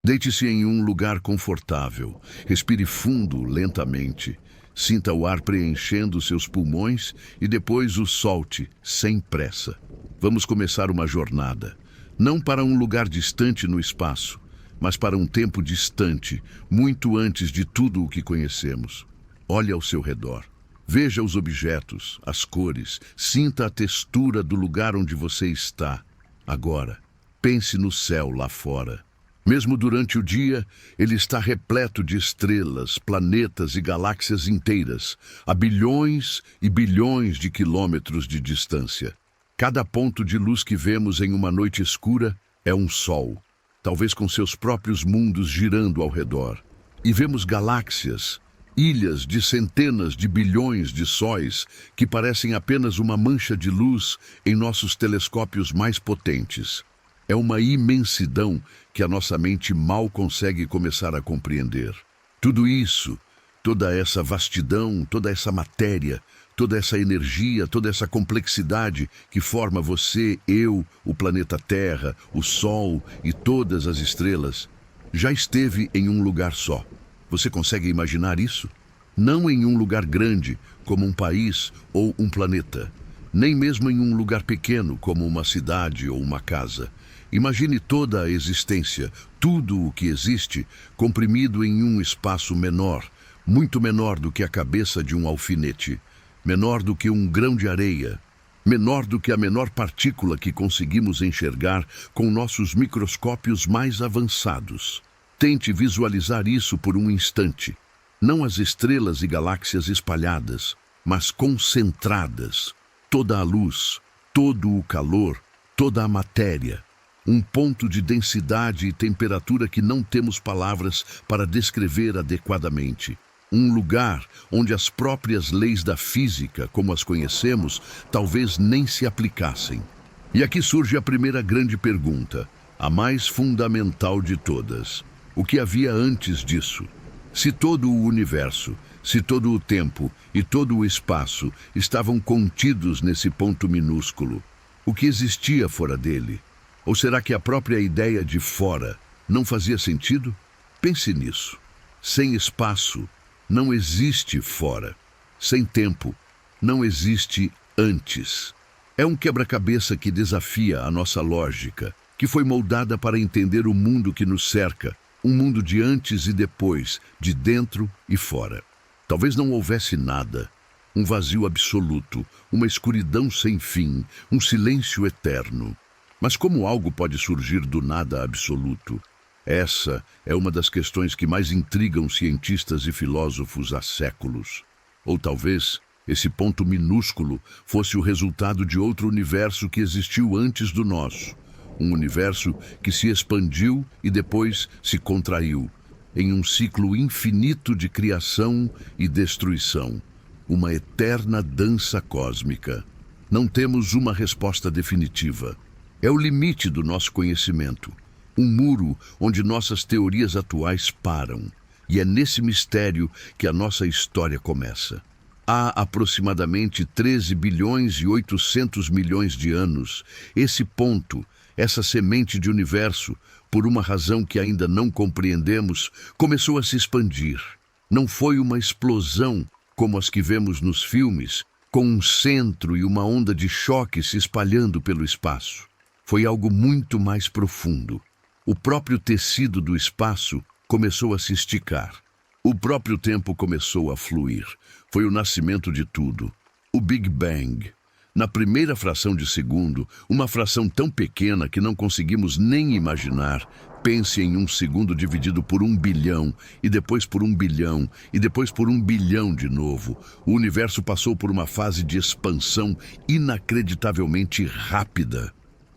Deite-se em um lugar confortável, respire fundo, lentamente, sinta o ar preenchendo seus pulmões e depois o solte, sem pressa. Vamos começar uma jornada, não para um lugar distante no espaço, mas para um tempo distante, muito antes de tudo o que conhecemos. Olhe ao seu redor. Veja os objetos, as cores, sinta a textura do lugar onde você está. Agora, pense no céu lá fora. Mesmo durante o dia, ele está repleto de estrelas, planetas e galáxias inteiras, a bilhões e bilhões de quilômetros de distância. Cada ponto de luz que vemos em uma noite escura é um sol, talvez com seus próprios mundos girando ao redor. E vemos galáxias, ilhas de centenas de bilhões de sóis que parecem apenas uma mancha de luz em nossos telescópios mais potentes. É uma imensidão que a nossa mente mal consegue começar a compreender. Tudo isso, toda essa vastidão, toda essa matéria, toda essa energia, toda essa complexidade que forma você, eu, o planeta Terra, o Sol e todas as estrelas, já esteve em um lugar só. Você consegue imaginar isso? Não em um lugar grande, como um país ou um planeta, nem mesmo em um lugar pequeno, como uma cidade ou uma casa. Imagine toda a existência, tudo o que existe, comprimido em um espaço menor, muito menor do que a cabeça de um alfinete, menor do que um grão de areia, menor do que a menor partícula que conseguimos enxergar com nossos microscópios mais avançados. Tente visualizar isso por um instante. Não as estrelas e galáxias espalhadas, mas concentradas. Toda a luz, todo o calor, toda a matéria. Um ponto de densidade e temperatura que não temos palavras para descrever adequadamente. Um lugar onde as próprias leis da física, como as conhecemos, talvez nem se aplicassem. E aqui surge a primeira grande pergunta, a mais fundamental de todas. O que havia antes disso? Se todo o universo, se todo o tempo e todo o espaço estavam contidos nesse ponto minúsculo, o que existia fora dele? Ou será que a própria ideia de fora não fazia sentido? Pense nisso. Sem espaço, não existe fora. Sem tempo, não existe antes. É um quebra-cabeça que desafia a nossa lógica, que foi moldada para entender o mundo que nos cerca, um mundo de antes e depois, de dentro e fora. Talvez não houvesse nada, um vazio absoluto, uma escuridão sem fim, um silêncio eterno. Mas como algo pode surgir do nada absoluto? Essa é uma das questões que mais intrigam cientistas e filósofos há séculos. Ou talvez esse ponto minúsculo fosse o resultado de outro universo que existiu antes do nosso. Um universo que se expandiu e depois se contraiu, em um ciclo infinito de criação e destruição. Uma eterna dança cósmica. Não temos uma resposta definitiva. É o limite do nosso conhecimento, um muro onde nossas teorias atuais param. E é nesse mistério que a nossa história começa. Há aproximadamente 13 bilhões e 800 milhões de anos, esse ponto, essa semente de universo, por uma razão que ainda não compreendemos, começou a se expandir. Não foi uma explosão, como as que vemos nos filmes, com um centro e uma onda de choque se espalhando pelo espaço. Foi algo muito mais profundo. O próprio tecido do espaço começou a se esticar. O próprio tempo começou a fluir. Foi o nascimento de tudo. O Big Bang. Na primeira fração de segundo, uma fração tão pequena que não conseguimos nem imaginar. Pense em um segundo dividido por 1 bilhão, e depois por 1 bilhão, e depois por 1 bilhão de novo. O universo passou por uma fase de expansão inacreditavelmente rápida.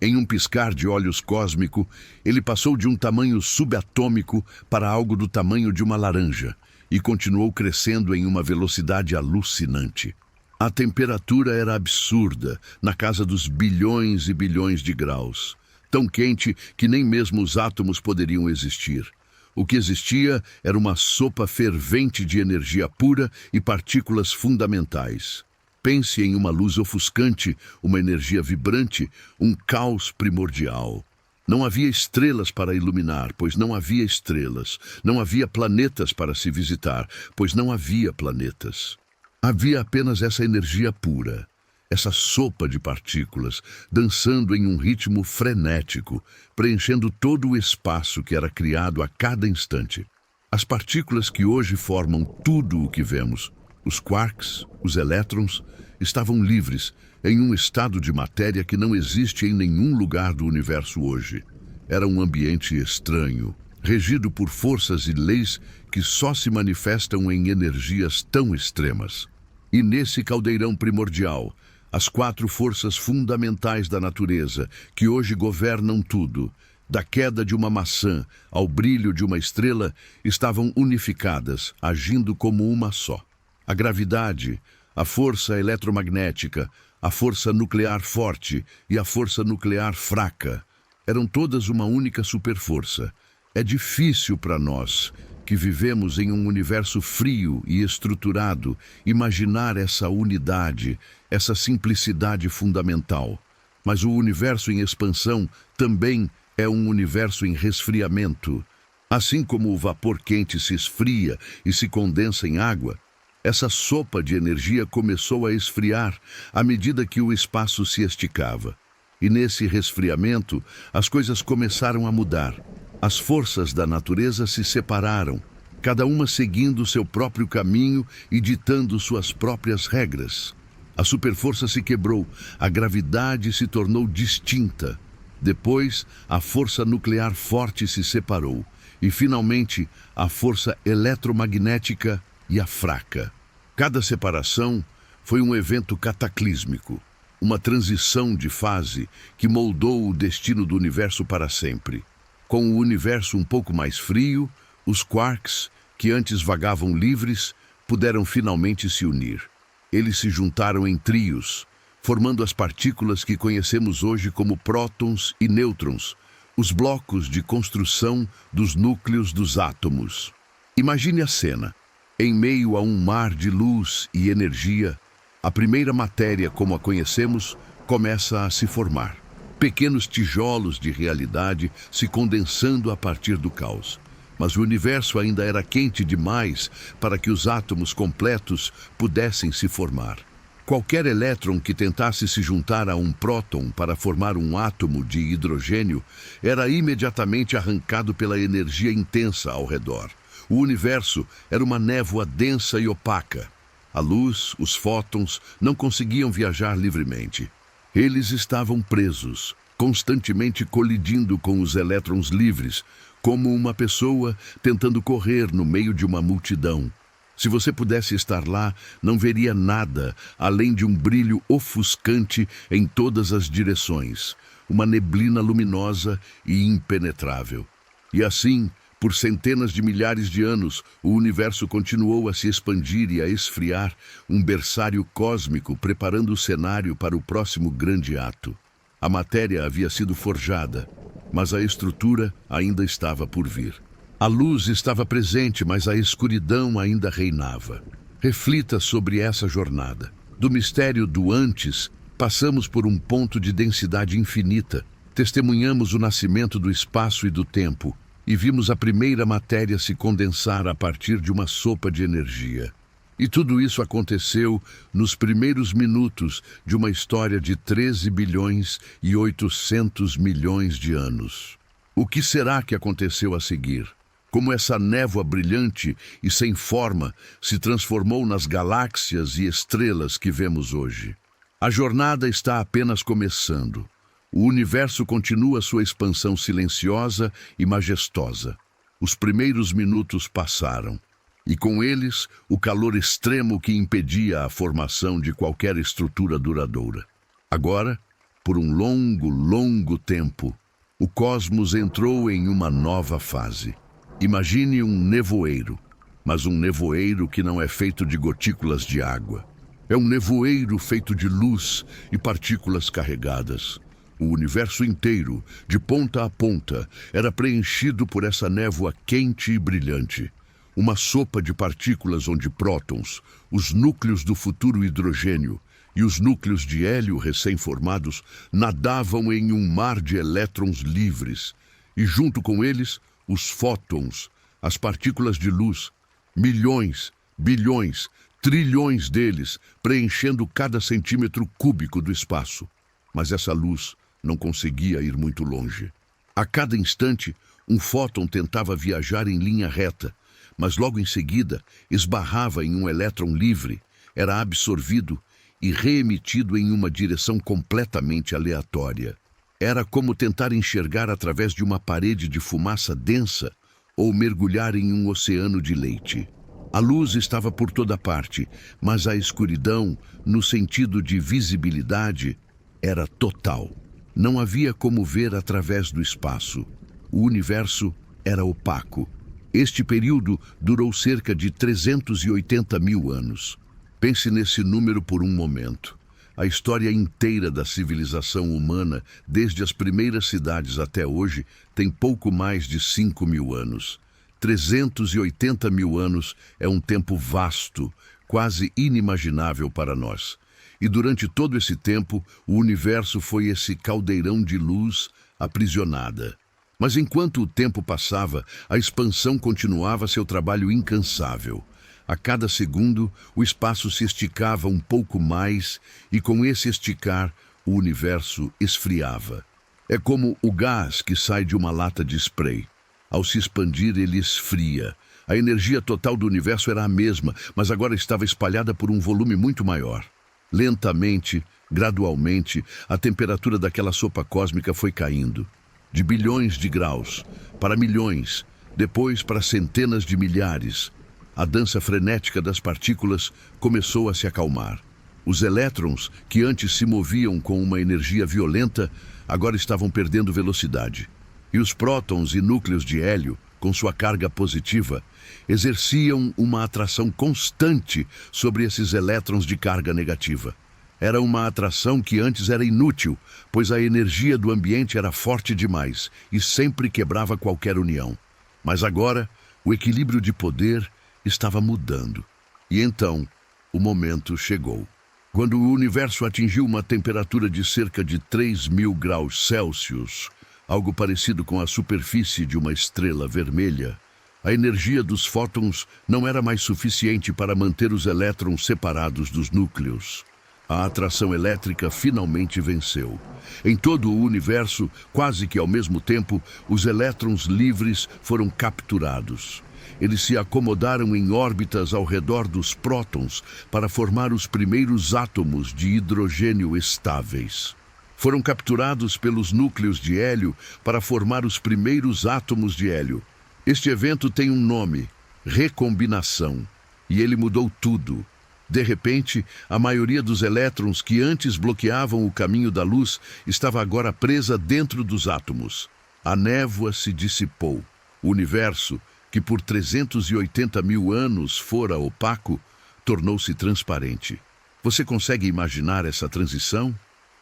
Em um piscar de olhos cósmico, ele passou de um tamanho subatômico para algo do tamanho de uma laranja e continuou crescendo em uma velocidade alucinante. A temperatura era absurda, na casa dos bilhões e bilhões de graus, tão quente que nem mesmo os átomos poderiam existir. O que existia era uma sopa fervente de energia pura e partículas fundamentais. Pense em uma luz ofuscante, uma energia vibrante, um caos primordial. Não havia estrelas para iluminar, pois não havia estrelas. Não havia planetas para se visitar, pois não havia planetas. Havia apenas essa energia pura, essa sopa de partículas, dançando em um ritmo frenético, preenchendo todo o espaço que era criado a cada instante. As partículas que hoje formam tudo o que vemos, os quarks, os elétrons, estavam livres, em um estado de matéria que não existe em nenhum lugar do universo hoje. Era um ambiente estranho, regido por forças e leis que só se manifestam em energias tão extremas. E nesse caldeirão primordial, as 4 forças fundamentais da natureza, que hoje governam tudo, da queda de uma maçã ao brilho de uma estrela, estavam unificadas, agindo como uma só. A gravidade, a força eletromagnética, a força nuclear forte e a força nuclear fraca eram todas uma única superforça. É difícil para nós, que vivemos em um universo frio e estruturado, imaginar essa unidade, essa simplicidade fundamental. Mas o universo em expansão também é um universo em resfriamento. Assim como o vapor quente se esfria e se condensa em água, essa sopa de energia começou a esfriar à medida que o espaço se esticava. E nesse resfriamento, as coisas começaram a mudar. As forças da natureza se separaram, cada uma seguindo seu próprio caminho e ditando suas próprias regras. A superforça se quebrou, a gravidade se tornou distinta. Depois, a força nuclear forte se separou. E, finalmente, a força eletromagnética e a fraca. Cada separação foi um evento cataclísmico, uma transição de fase que moldou o destino do universo para sempre. Com o universo um pouco mais frio, os quarks, que antes vagavam livres, puderam finalmente se unir. Eles se juntaram em trios, formando as partículas que conhecemos hoje como prótons e nêutrons, os blocos de construção dos núcleos dos átomos. Imagine a cena. Em meio a um mar de luz e energia, a primeira matéria, como a conhecemos, começa a se formar. Pequenos tijolos de realidade se condensando a partir do caos. Mas o universo ainda era quente demais para que os átomos completos pudessem se formar. Qualquer elétron que tentasse se juntar a um próton para formar um átomo de hidrogênio era imediatamente arrancado pela energia intensa ao redor. O universo era uma névoa densa e opaca. A luz, os fótons, não conseguiam viajar livremente. Eles estavam presos, constantemente colidindo com os elétrons livres, como uma pessoa tentando correr no meio de uma multidão. Se você pudesse estar lá, não veria nada além de um brilho ofuscante em todas as direções, uma neblina luminosa e impenetrável. E assim, por centenas de milhares de anos, o universo continuou a se expandir e a esfriar, um berçário cósmico preparando o cenário para o próximo grande ato. A matéria havia sido forjada, mas a estrutura ainda estava por vir. A luz estava presente, mas a escuridão ainda reinava. Reflita sobre essa jornada. Do mistério do antes, passamos por um ponto de densidade infinita. Testemunhamos o nascimento do espaço e do tempo, e vimos a primeira matéria se condensar a partir de uma sopa de energia. E tudo isso aconteceu nos primeiros minutos de uma história de 13 bilhões e 800 milhões de anos. O que será que aconteceu a seguir? Como essa névoa brilhante e sem forma se transformou nas galáxias e estrelas que vemos hoje? A jornada está apenas começando. O universo continua sua expansão silenciosa e majestosa. Os primeiros minutos passaram, e com eles o calor extremo que impedia a formação de qualquer estrutura duradoura. Agora, por um longo tempo, o cosmos entrou em uma nova fase. Imagine um nevoeiro, mas um nevoeiro que não é feito de gotículas de água. É um nevoeiro feito de luz e partículas carregadas. O universo inteiro, de ponta a ponta, era preenchido por essa névoa quente e brilhante. Uma sopa de partículas onde prótons, os núcleos do futuro hidrogênio, e os núcleos de hélio recém-formados nadavam em um mar de elétrons livres, e junto com eles, os fótons, as partículas de luz, milhões, bilhões, trilhões deles, preenchendo cada centímetro cúbico do espaço. Mas essa luz não conseguia ir muito longe. A cada instante, um fóton tentava viajar em linha reta, mas logo em seguida esbarrava em um elétron livre, era absorvido e reemitido em uma direção completamente aleatória. Era como tentar enxergar através de uma parede de fumaça densa ou mergulhar em um oceano de leite. A luz estava por toda parte, mas a escuridão, no sentido de visibilidade, era total. Não havia como ver através do espaço. O universo era opaco. Este período durou cerca de 380 mil anos. Pense nesse número por um momento. A história inteira da civilização humana, desde as primeiras cidades até hoje, tem pouco mais de 5 mil anos. 380 mil anos é um tempo vasto, quase inimaginável para nós. E durante todo esse tempo, o universo foi esse caldeirão de luz aprisionada. Mas enquanto o tempo passava, a expansão continuava seu trabalho incansável. A cada segundo, o espaço se esticava um pouco mais e com esse esticar, o universo esfriava. É como o gás que sai de uma lata de spray. Ao se expandir, ele esfria. A energia total do universo era a mesma, mas agora estava espalhada por um volume muito maior. Lentamente, gradualmente, a temperatura daquela sopa cósmica foi caindo. De bilhões de graus, para milhões, depois para centenas de milhares. A dança frenética das partículas começou a se acalmar. Os elétrons, que antes se moviam com uma energia violenta, agora estavam perdendo velocidade. E os prótons e núcleos de hélio, com sua carga positiva, exerciam uma atração constante sobre esses elétrons de carga negativa. Era uma atração que antes era inútil, pois a energia do ambiente era forte demais e sempre quebrava qualquer união. Mas agora, o equilíbrio de poder estava mudando. E então, o momento chegou. Quando o universo atingiu uma temperatura de cerca de 3.000 graus Celsius, algo parecido com a superfície de uma estrela vermelha, a energia dos fótons não era mais suficiente para manter os elétrons separados dos núcleos. A atração elétrica finalmente venceu. Em todo o universo, quase que ao mesmo tempo, os elétrons livres foram capturados. Eles se acomodaram em órbitas ao redor dos prótons para formar os primeiros átomos de hidrogênio estáveis. Foram capturados pelos núcleos de hélio para formar os primeiros átomos de hélio. Este evento tem um nome: recombinação. E ele mudou tudo. De repente, a maioria dos elétrons que antes bloqueavam o caminho da luz estava agora presa dentro dos átomos. A névoa se dissipou. O universo, que por 380 mil anos fora opaco, tornou-se transparente. Você consegue imaginar essa transição?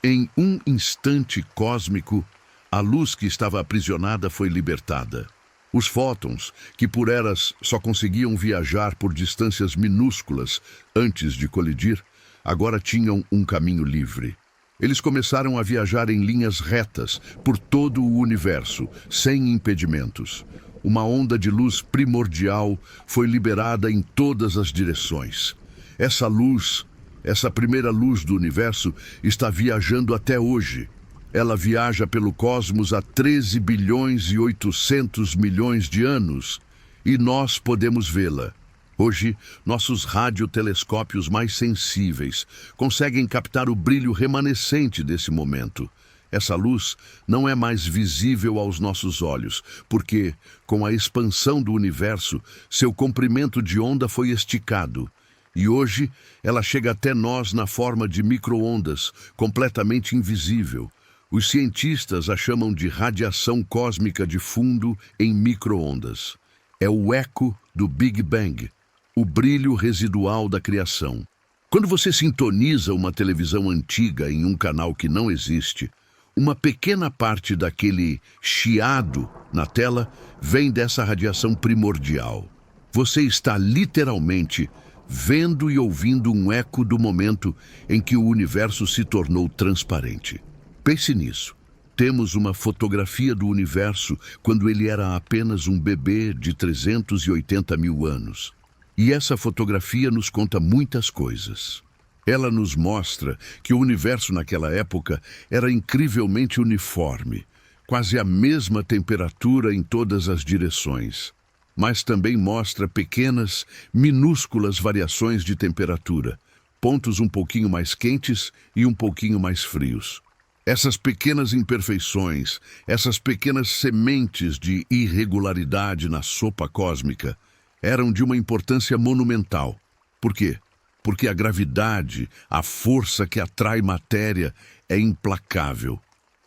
Em um instante cósmico, a luz que estava aprisionada foi libertada. Os fótons, que por eras só conseguiam viajar por distâncias minúsculas antes de colidir, agora tinham um caminho livre. Eles começaram a viajar em linhas retas por todo o universo, sem impedimentos. Uma onda de luz primordial foi liberada em todas as direções. Essa luz, essa primeira luz do universo, está viajando até hoje. Ela viaja pelo cosmos há 13 bilhões e 800 milhões de anos e nós podemos vê-la. Hoje, nossos radiotelescópios mais sensíveis conseguem captar o brilho remanescente desse momento. Essa luz não é mais visível aos nossos olhos, porque, com a expansão do universo, seu comprimento de onda foi esticado. E hoje, ela chega até nós na forma de micro-ondas, completamente invisível. Os cientistas a chamam de radiação cósmica de fundo em micro-ondas. É o eco do Big Bang, o brilho residual da criação. Quando você sintoniza uma televisão antiga em um canal que não existe, uma pequena parte daquele chiado na tela vem dessa radiação primordial. Você está literalmente vendo e ouvindo um eco do momento em que o universo se tornou transparente. Pense nisso. Temos uma fotografia do universo quando ele era apenas um bebê de 380 mil anos. E essa fotografia nos conta muitas coisas. Ela nos mostra que o universo naquela época era incrivelmente uniforme, quase a mesma temperatura em todas as direções. Mas também mostra pequenas, minúsculas variações de temperatura, pontos um pouquinho mais quentes e um pouquinho mais frios. Essas pequenas imperfeições, essas pequenas sementes de irregularidade na sopa cósmica, eram de uma importância monumental. Por quê? Porque a gravidade, a força que atrai matéria, é implacável.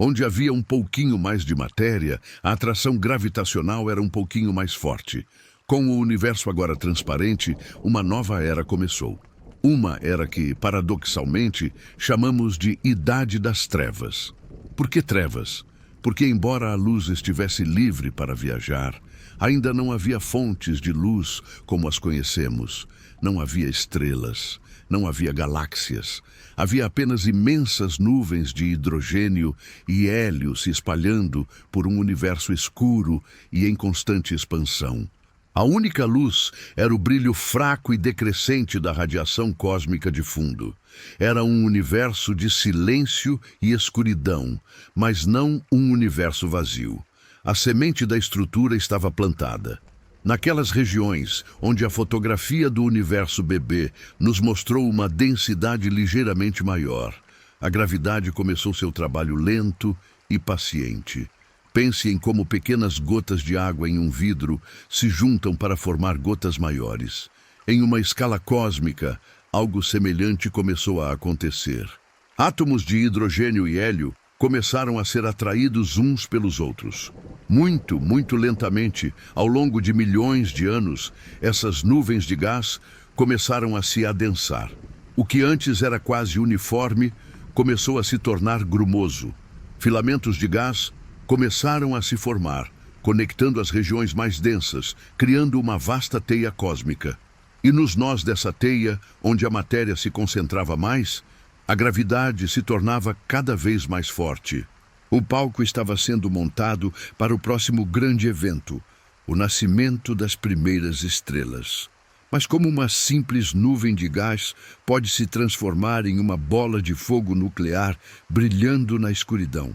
Onde havia um pouquinho mais de matéria, a atração gravitacional era um pouquinho mais forte. Com o universo agora transparente, uma nova era começou. Uma era que, paradoxalmente, chamamos de Idade das Trevas. Por que trevas? Porque, embora a luz estivesse livre para viajar, ainda não havia fontes de luz como as conhecemos. Não havia estrelas, não havia galáxias. Havia apenas imensas nuvens de hidrogênio e hélio se espalhando por um universo escuro e em constante expansão. A única luz era o brilho fraco e decrescente da radiação cósmica de fundo. Era um universo de silêncio e escuridão, mas não um universo vazio. A semente da estrutura estava plantada. Naquelas regiões onde a fotografia do universo bebê nos mostrou uma densidade ligeiramente maior, a gravidade começou seu trabalho lento e paciente. Pense em como pequenas gotas de água em um vidro se juntam para formar gotas maiores. Em uma escala cósmica, algo semelhante começou a acontecer. Átomos de hidrogênio e hélio começaram a ser atraídos uns pelos outros. Muito, muito lentamente, ao longo de milhões de anos, essas nuvens de gás começaram a se adensar. O que antes era quase uniforme começou a se tornar grumoso. Filamentos de gás começaram a se formar, conectando as regiões mais densas, criando uma vasta teia cósmica. E nos nós dessa teia, onde a matéria se concentrava mais, a gravidade se tornava cada vez mais forte. O palco estava sendo montado para o próximo grande evento, o nascimento das primeiras estrelas. Mas como uma simples nuvem de gás pode se transformar em uma bola de fogo nuclear brilhando na escuridão?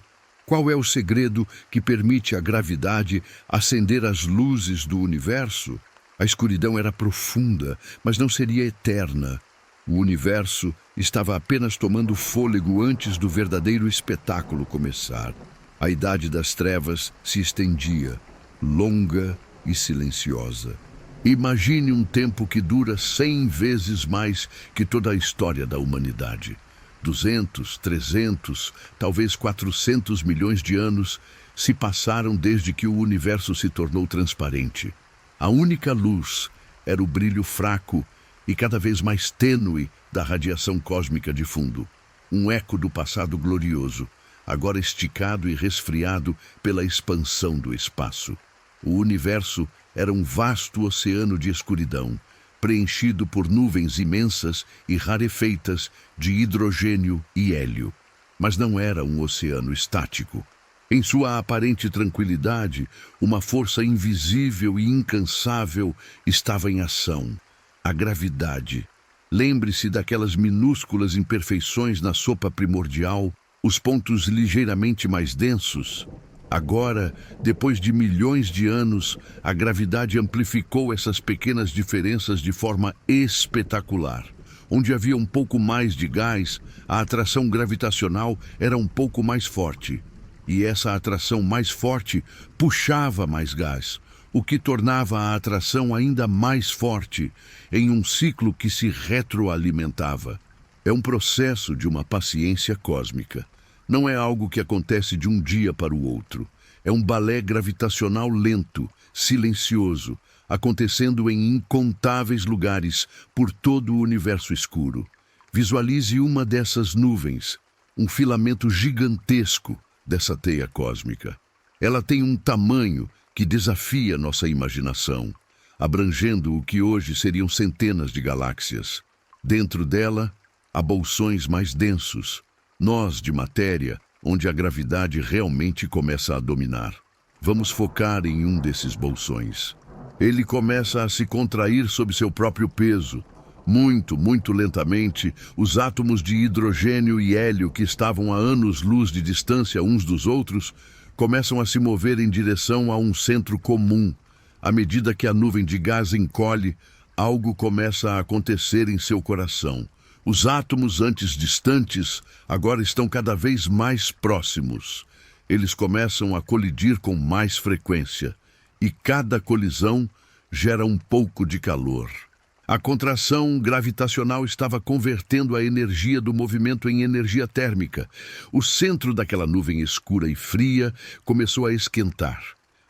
Qual é o segredo que permite à gravidade acender as luzes do universo? A escuridão era profunda, mas não seria eterna. O universo estava apenas tomando fôlego antes do verdadeiro espetáculo começar. A Idade das Trevas se estendia, longa e silenciosa. Imagine um tempo que dura 100 vezes mais que toda a história da humanidade. 200, 300, talvez 400 milhões de anos se passaram desde que o universo se tornou transparente. A única luz era o brilho fraco e cada vez mais tênue da radiação cósmica de fundo. Um eco do passado glorioso, agora esticado e resfriado pela expansão do espaço. O universo era um vasto oceano de escuridão, preenchido por nuvens imensas e rarefeitas de hidrogênio e hélio. Mas não era um oceano estático. Em sua aparente tranquilidade, uma força invisível e incansável estava em ação. A gravidade. Lembre-se daquelas minúsculas imperfeições na sopa primordial, os pontos ligeiramente mais densos. Agora, depois de milhões de anos, a gravidade amplificou essas pequenas diferenças de forma espetacular. Onde havia um pouco mais de gás, a atração gravitacional era um pouco mais forte. E essa atração mais forte puxava mais gás, o que tornava a atração ainda mais forte, em um ciclo que se retroalimentava. É um processo de uma paciência cósmica. Não é algo que acontece de um dia para o outro. É um balé gravitacional lento, silencioso, acontecendo em incontáveis lugares por todo o universo escuro. Visualize uma dessas nuvens, um filamento gigantesco dessa teia cósmica. Ela tem um tamanho que desafia nossa imaginação. abrangendo o que hoje seriam centenas de galáxias. Dentro dela, há bolsões mais densos, nós de matéria, onde a gravidade realmente começa a dominar. Vamos focar em um desses bolsões. Ele começa a se contrair sob seu próprio peso. Muito lentamente, os átomos de hidrogênio e hélio que estavam a anos-luz de distância uns dos outros começam a se mover em direção a um centro comum. À medida que a nuvem de gás encolhe, algo começa a acontecer em seu coração. Os átomos antes distantes agora estão cada vez mais próximos. Eles começam a colidir com mais frequência, e cada colisão gera um pouco de calor. A contração gravitacional estava convertendo a energia do movimento em energia térmica. O centro daquela nuvem escura e fria começou a esquentar.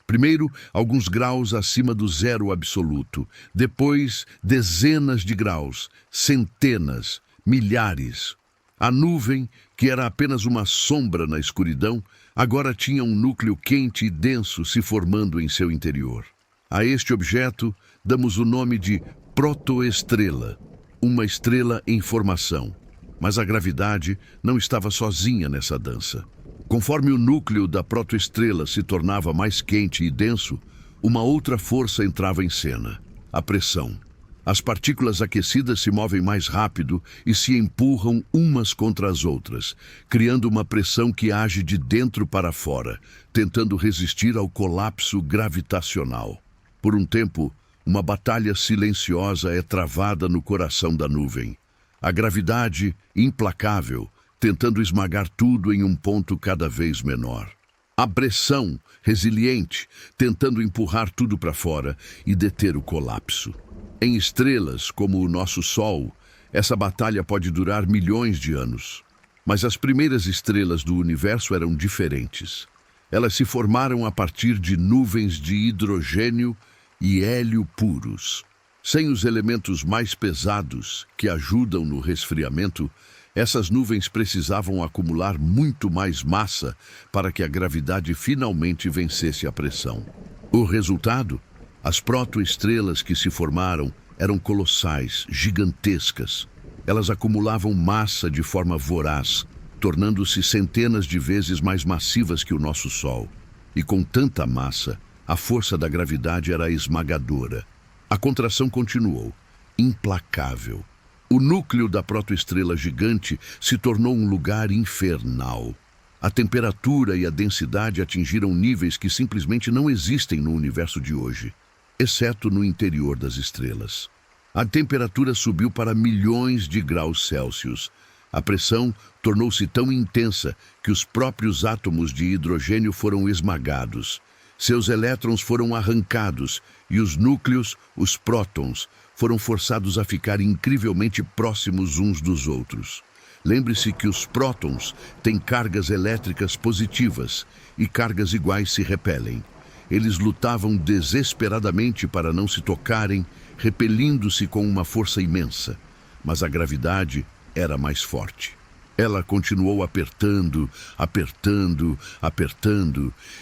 Primeiro, alguns graus acima do zero absoluto. Depois, dezenas de graus, centenas, milhares. A nuvem, que era apenas uma sombra na escuridão, agora tinha um núcleo quente e denso se formando em seu interior. A este objeto damos o nome de protoestrela, uma estrela em formação. Mas a gravidade não estava sozinha nessa dança. Conforme o núcleo da protoestrela se tornava mais quente e denso, uma outra força entrava em cena: a pressão. As partículas aquecidas se movem mais rápido e se empurram umas contra as outras, criando uma pressão que age de dentro para fora, tentando resistir ao colapso gravitacional. Por um tempo, uma batalha silenciosa é travada no coração da nuvem. A gravidade, implacável, tentando esmagar tudo em um ponto cada vez menor. A pressão, resiliente, tentando empurrar tudo para fora e deter o colapso. Em estrelas como o nosso Sol, essa batalha pode durar milhões de anos. Mas as primeiras estrelas do universo eram diferentes. Elas se formaram a partir de nuvens de hidrogênio e hélio puros. Sem os elementos mais pesados, que ajudam no resfriamento, essas nuvens precisavam acumular muito mais massa para que a gravidade finalmente vencesse a pressão. O resultado? As protoestrelas que se formaram eram colossais, gigantescas. Elas acumulavam massa de forma voraz, tornando-se centenas de vezes mais massivas que o nosso Sol. E com tanta massa, a força da gravidade era esmagadora. A contração continuou, implacável. O núcleo da protoestrela gigante se tornou um lugar infernal. A temperatura e a densidade atingiram níveis que simplesmente não existem no universo de hoje, exceto no interior das estrelas. A temperatura subiu para milhões de graus Celsius. A pressão tornou-se tão intensa que os próprios átomos de hidrogênio foram esmagados. Seus elétrons foram arrancados e os núcleos, os prótons, foram forçados a ficar incrivelmente próximos uns dos outros. Lembre-se que os prótons têm cargas elétricas positivas e cargas iguais se repelem. Eles lutavam desesperadamente para não se tocarem, repelindo-se com uma força imensa. Mas a gravidade era mais forte. Ela continuou apertando,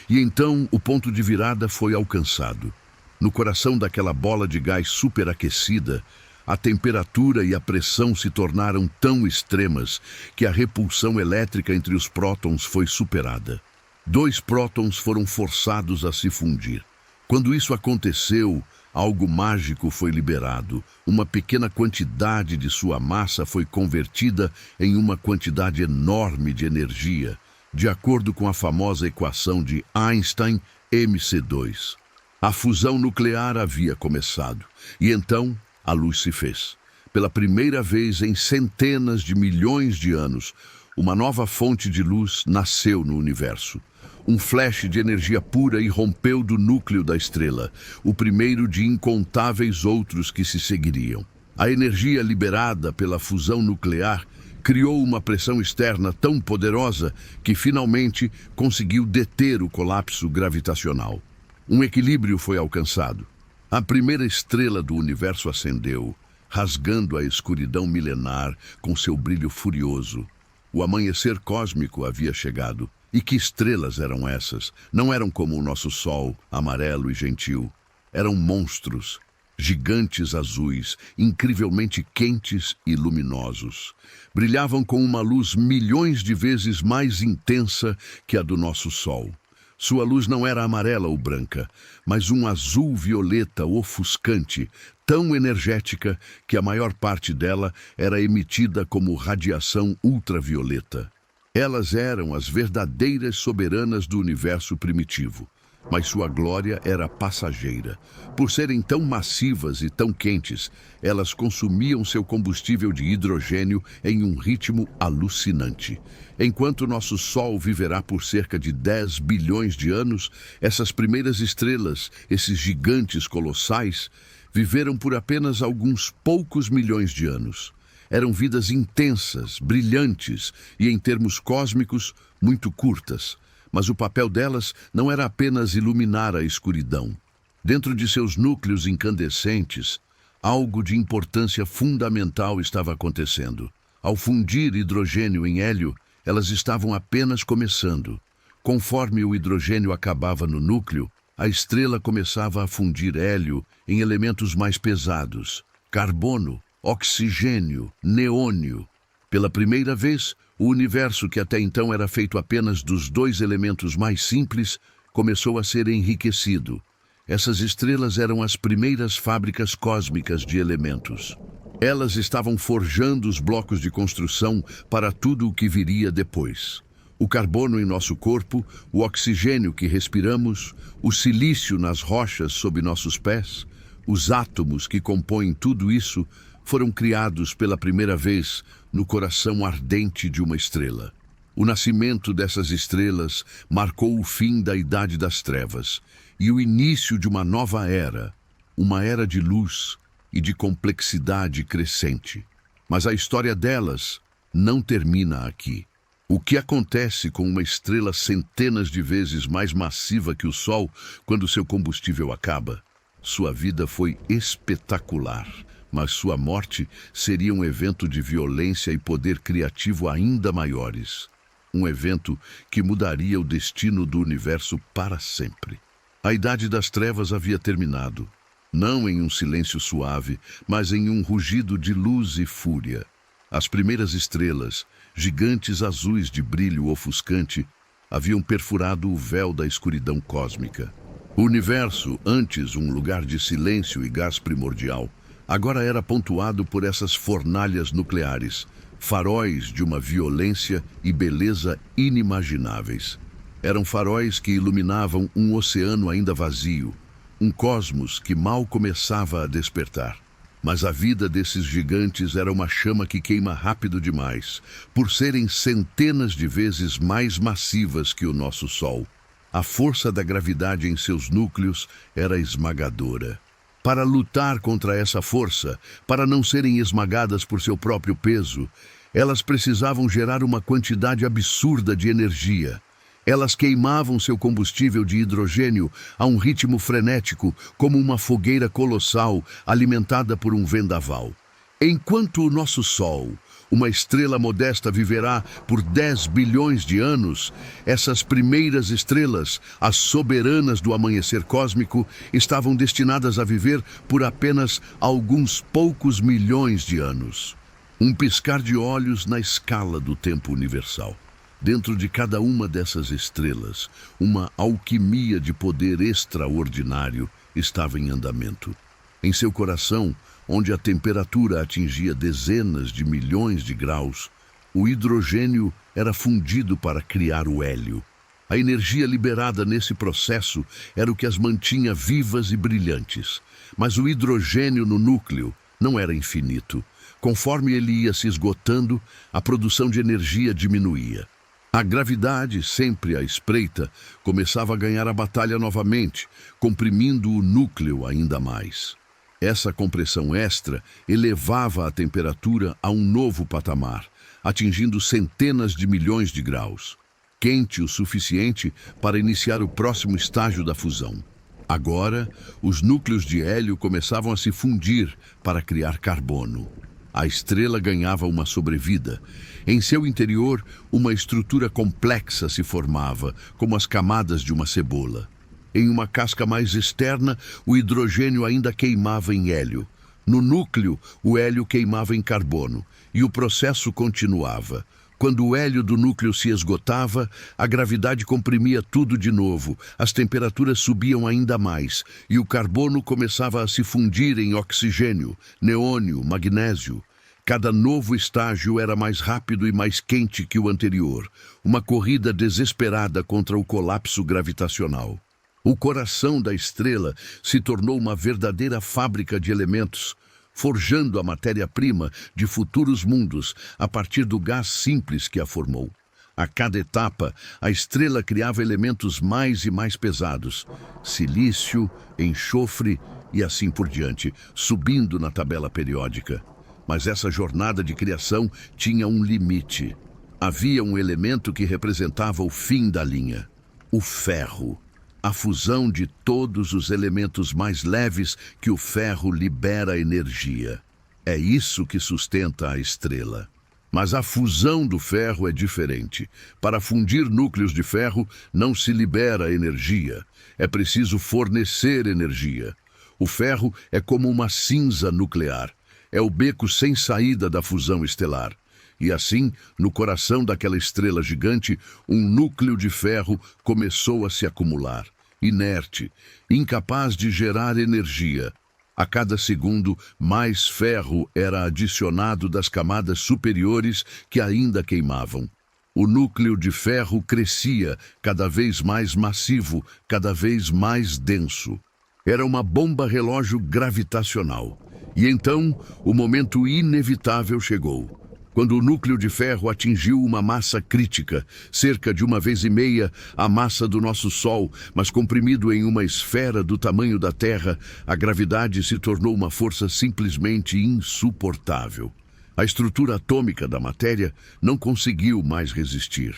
e então o ponto de virada foi alcançado. No coração daquela bola de gás superaquecida, a temperatura e a pressão se tornaram tão extremas que a repulsão elétrica entre os prótons foi superada. 2 prótons foram forçados a se fundir. Quando isso aconteceu, algo mágico foi liberado. Uma pequena quantidade de sua massa foi convertida em uma quantidade enorme de energia, de acordo com a famosa equação de Einstein mc2. A fusão nuclear havia começado, e então a luz se fez. Pela primeira vez em centenas de milhões de anos, uma nova fonte de luz nasceu no universo. Um flash de energia pura irrompeu do núcleo da estrela, o primeiro de incontáveis outros que se seguiriam. A energia liberada pela fusão nuclear criou uma pressão externa tão poderosa que finalmente conseguiu deter o colapso gravitacional. Um equilíbrio foi alcançado. A primeira estrela do universo acendeu, rasgando a escuridão milenar com seu brilho furioso. O amanhecer cósmico havia chegado. E que estrelas eram essas? Não eram como o nosso Sol, amarelo e gentil. Eram monstros. Gigantes azuis, incrivelmente quentes e luminosos. Brilhavam com uma luz milhões de vezes mais intensa que a do nosso Sol. Sua luz não era amarela ou branca, mas um azul-violeta ofuscante, tão energética que a maior parte dela era emitida como radiação ultravioleta. Elas eram as verdadeiras soberanas do universo primitivo. Mas sua glória era passageira. Por serem tão massivas e tão quentes, elas consumiam seu combustível de hidrogênio em um ritmo alucinante. Enquanto nosso Sol viverá por cerca de 10 bilhões de anos, essas primeiras estrelas, esses gigantes colossais, viveram por apenas alguns poucos milhões de anos. Eram vidas intensas, brilhantes e, em termos cósmicos, muito curtas. Mas o papel delas não era apenas iluminar a escuridão. Dentro de seus núcleos incandescentes, algo de importância fundamental estava acontecendo. Ao fundir hidrogênio em hélio, elas estavam apenas começando. Conforme o hidrogênio acabava no núcleo, a estrela começava a fundir hélio em elementos mais pesados: carbono, oxigênio, neônio. Pela primeira vez, o universo, que até então era feito apenas dos dois elementos mais simples, começou a ser enriquecido. Essas estrelas eram as primeiras fábricas cósmicas de elementos. Elas estavam forjando os blocos de construção para tudo o que viria depois. O carbono em nosso corpo, o oxigênio que respiramos, o silício nas rochas sob nossos pés, os átomos que compõem tudo isso foram criados pela primeira vez no coração ardente de uma estrela. O nascimento dessas estrelas marcou o fim da Idade das Trevas e o início de uma nova era, uma era de luz e de complexidade crescente. Mas a história delas não termina aqui. O que acontece com uma estrela centenas de vezes mais massiva que o Sol quando seu combustível acaba? Sua vida foi espetacular, mas sua morte seria um evento de violência e poder criativo ainda maiores. Um evento que mudaria o destino do universo para sempre. A Idade das Trevas havia terminado, não em um silêncio suave, mas em um rugido de luz e fúria. As primeiras estrelas, gigantes azuis de brilho ofuscante, haviam perfurado o véu da escuridão cósmica. O universo, antes um lugar de silêncio e gás primordial, agora era pontuado por essas fornalhas nucleares, faróis de uma violência e beleza inimagináveis. Eram faróis que iluminavam um oceano ainda vazio, um cosmos que mal começava a despertar. Mas a vida desses gigantes era uma chama que queima rápido demais, por serem centenas de vezes mais massivas que o nosso Sol. A força da gravidade em seus núcleos era esmagadora. Para lutar contra essa força, para não serem esmagadas por seu próprio peso, elas precisavam gerar uma quantidade absurda de energia. Elas queimavam seu combustível de hidrogênio a um ritmo frenético, como uma fogueira colossal alimentada por um vendaval. Enquanto o nosso Sol, uma estrela modesta, viverá por 10 bilhões de anos, essas primeiras estrelas, as soberanas do amanhecer cósmico, estavam destinadas a viver por apenas alguns poucos milhões de anos. Um piscar de olhos na escala do tempo universal. Dentro de cada uma dessas estrelas, uma alquimia de poder extraordinário estava em andamento. Em seu coração, onde a temperatura atingia dezenas de milhões de graus, o hidrogênio era fundido para criar o hélio. A energia liberada nesse processo era o que as mantinha vivas e brilhantes. Mas o hidrogênio no núcleo não era infinito. Conforme ele ia se esgotando, a produção de energia diminuía. A gravidade, sempre à espreita, começava a ganhar a batalha novamente, comprimindo o núcleo ainda mais. Essa compressão extra elevava a temperatura a um novo patamar, atingindo centenas de milhões de graus, quente o suficiente para iniciar o próximo estágio da fusão. Agora, os núcleos de hélio começavam a se fundir para criar carbono. A estrela ganhava uma sobrevida. Em seu interior, uma estrutura complexa se formava, como as camadas de uma cebola. Em uma casca mais externa, o hidrogênio ainda queimava em hélio. No núcleo, o hélio queimava em carbono, e o processo continuava. Quando o hélio do núcleo se esgotava, a gravidade comprimia tudo de novo, as temperaturas subiam ainda mais, e o carbono começava a se fundir em oxigênio, neônio, magnésio. Cada novo estágio era mais rápido e mais quente que o anterior, uma corrida desesperada contra o colapso gravitacional. O coração da estrela se tornou uma verdadeira fábrica de elementos, forjando a matéria-prima de futuros mundos a partir do gás simples que a formou. A cada etapa, a estrela criava elementos mais e mais pesados, silício, enxofre e assim por diante, subindo na tabela periódica. Mas essa jornada de criação tinha um limite. Havia um elemento que representava o fim da linha: o ferro. A fusão de todos os elementos mais leves que o ferro libera energia. É isso que sustenta a estrela. Mas a fusão do ferro é diferente. Para fundir núcleos de ferro, não se libera energia. É preciso fornecer energia. O ferro é como uma cinza nuclear. É o beco sem saída da fusão estelar. E assim, no coração daquela estrela gigante, um núcleo de ferro começou a se acumular. Inerte, incapaz de gerar energia. A cada segundo, mais ferro era adicionado das camadas superiores que ainda queimavam. O núcleo de ferro crescia, cada vez mais massivo, cada vez mais denso. Era uma bomba-relógio gravitacional. E então, o momento inevitável chegou. Quando o núcleo de ferro atingiu uma massa crítica, cerca de 1,5 vezes a massa do nosso Sol, mas comprimido em uma esfera do tamanho da Terra, a gravidade se tornou uma força simplesmente insuportável. A estrutura atômica da matéria não conseguiu mais resistir.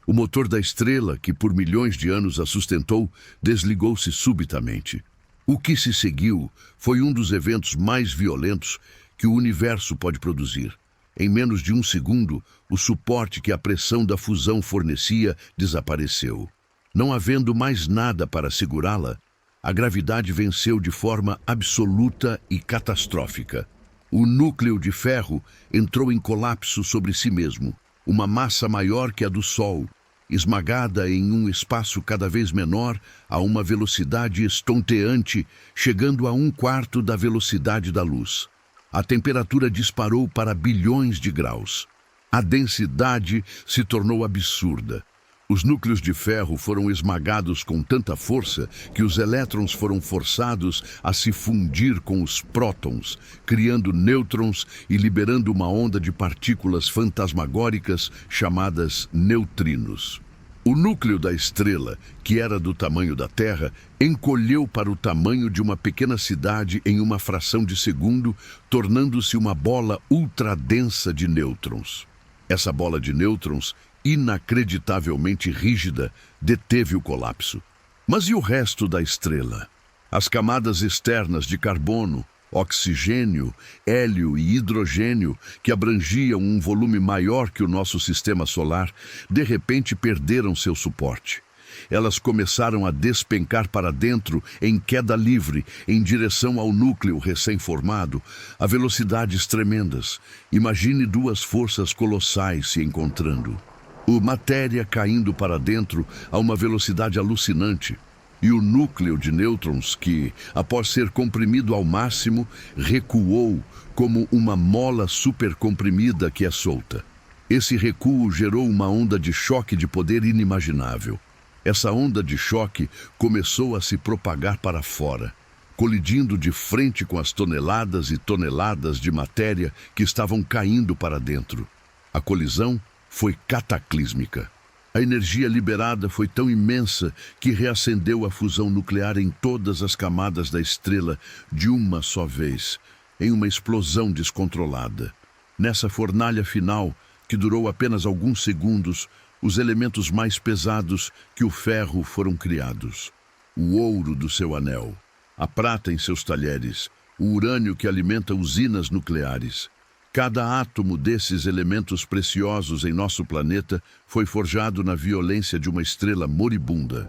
O motor da estrela, que por milhões de anos a sustentou, desligou-se subitamente. O que se seguiu foi um dos eventos mais violentos que o universo pode produzir. Em menos de 1 segundo, o suporte que a pressão da fusão fornecia desapareceu. Não havendo mais nada para segurá-la, a gravidade venceu de forma absoluta e catastrófica. O núcleo de ferro entrou em colapso sobre si mesmo, uma massa maior que a do Sol, esmagada em um espaço cada vez menor a uma velocidade estonteante, chegando a 1/4 da velocidade da luz. A temperatura disparou para bilhões de graus. A densidade se tornou absurda. Os núcleos de ferro foram esmagados com tanta força que os elétrons foram forçados a se fundir com os prótons, criando nêutrons e liberando uma onda de partículas fantasmagóricas chamadas neutrinos. O núcleo da estrela, que era do tamanho da Terra, encolheu para o tamanho de uma pequena cidade em uma fração de segundo, tornando-se uma bola ultradensa de nêutrons. Essa bola de nêutrons, inacreditavelmente rígida, deteve o colapso. Mas e o resto da estrela? As camadas externas de carbono, oxigênio, hélio e hidrogênio, que abrangiam um volume maior que o nosso sistema solar, de repente perderam seu suporte. Elas começaram a despencar para dentro em queda livre, em direção ao núcleo recém-formado, a velocidades tremendas. Imagine 2 forças colossais se encontrando. A matéria caindo para dentro a uma velocidade alucinante. E o núcleo de nêutrons que, após ser comprimido ao máximo, recuou como uma mola supercomprimida que é solta. Esse recuo gerou uma onda de choque de poder inimaginável. Essa onda de choque começou a se propagar para fora, colidindo de frente com as toneladas e toneladas de matéria que estavam caindo para dentro. A colisão foi cataclísmica. A energia liberada foi tão imensa que reacendeu a fusão nuclear em todas as camadas da estrela de uma só vez, em uma explosão descontrolada. Nessa fornalha final, que durou apenas alguns segundos, os elementos mais pesados que o ferro foram criados. O ouro do seu anel, a prata em seus talheres, o urânio que alimenta usinas nucleares. Cada átomo desses elementos preciosos em nosso planeta foi forjado na violência de uma estrela moribunda.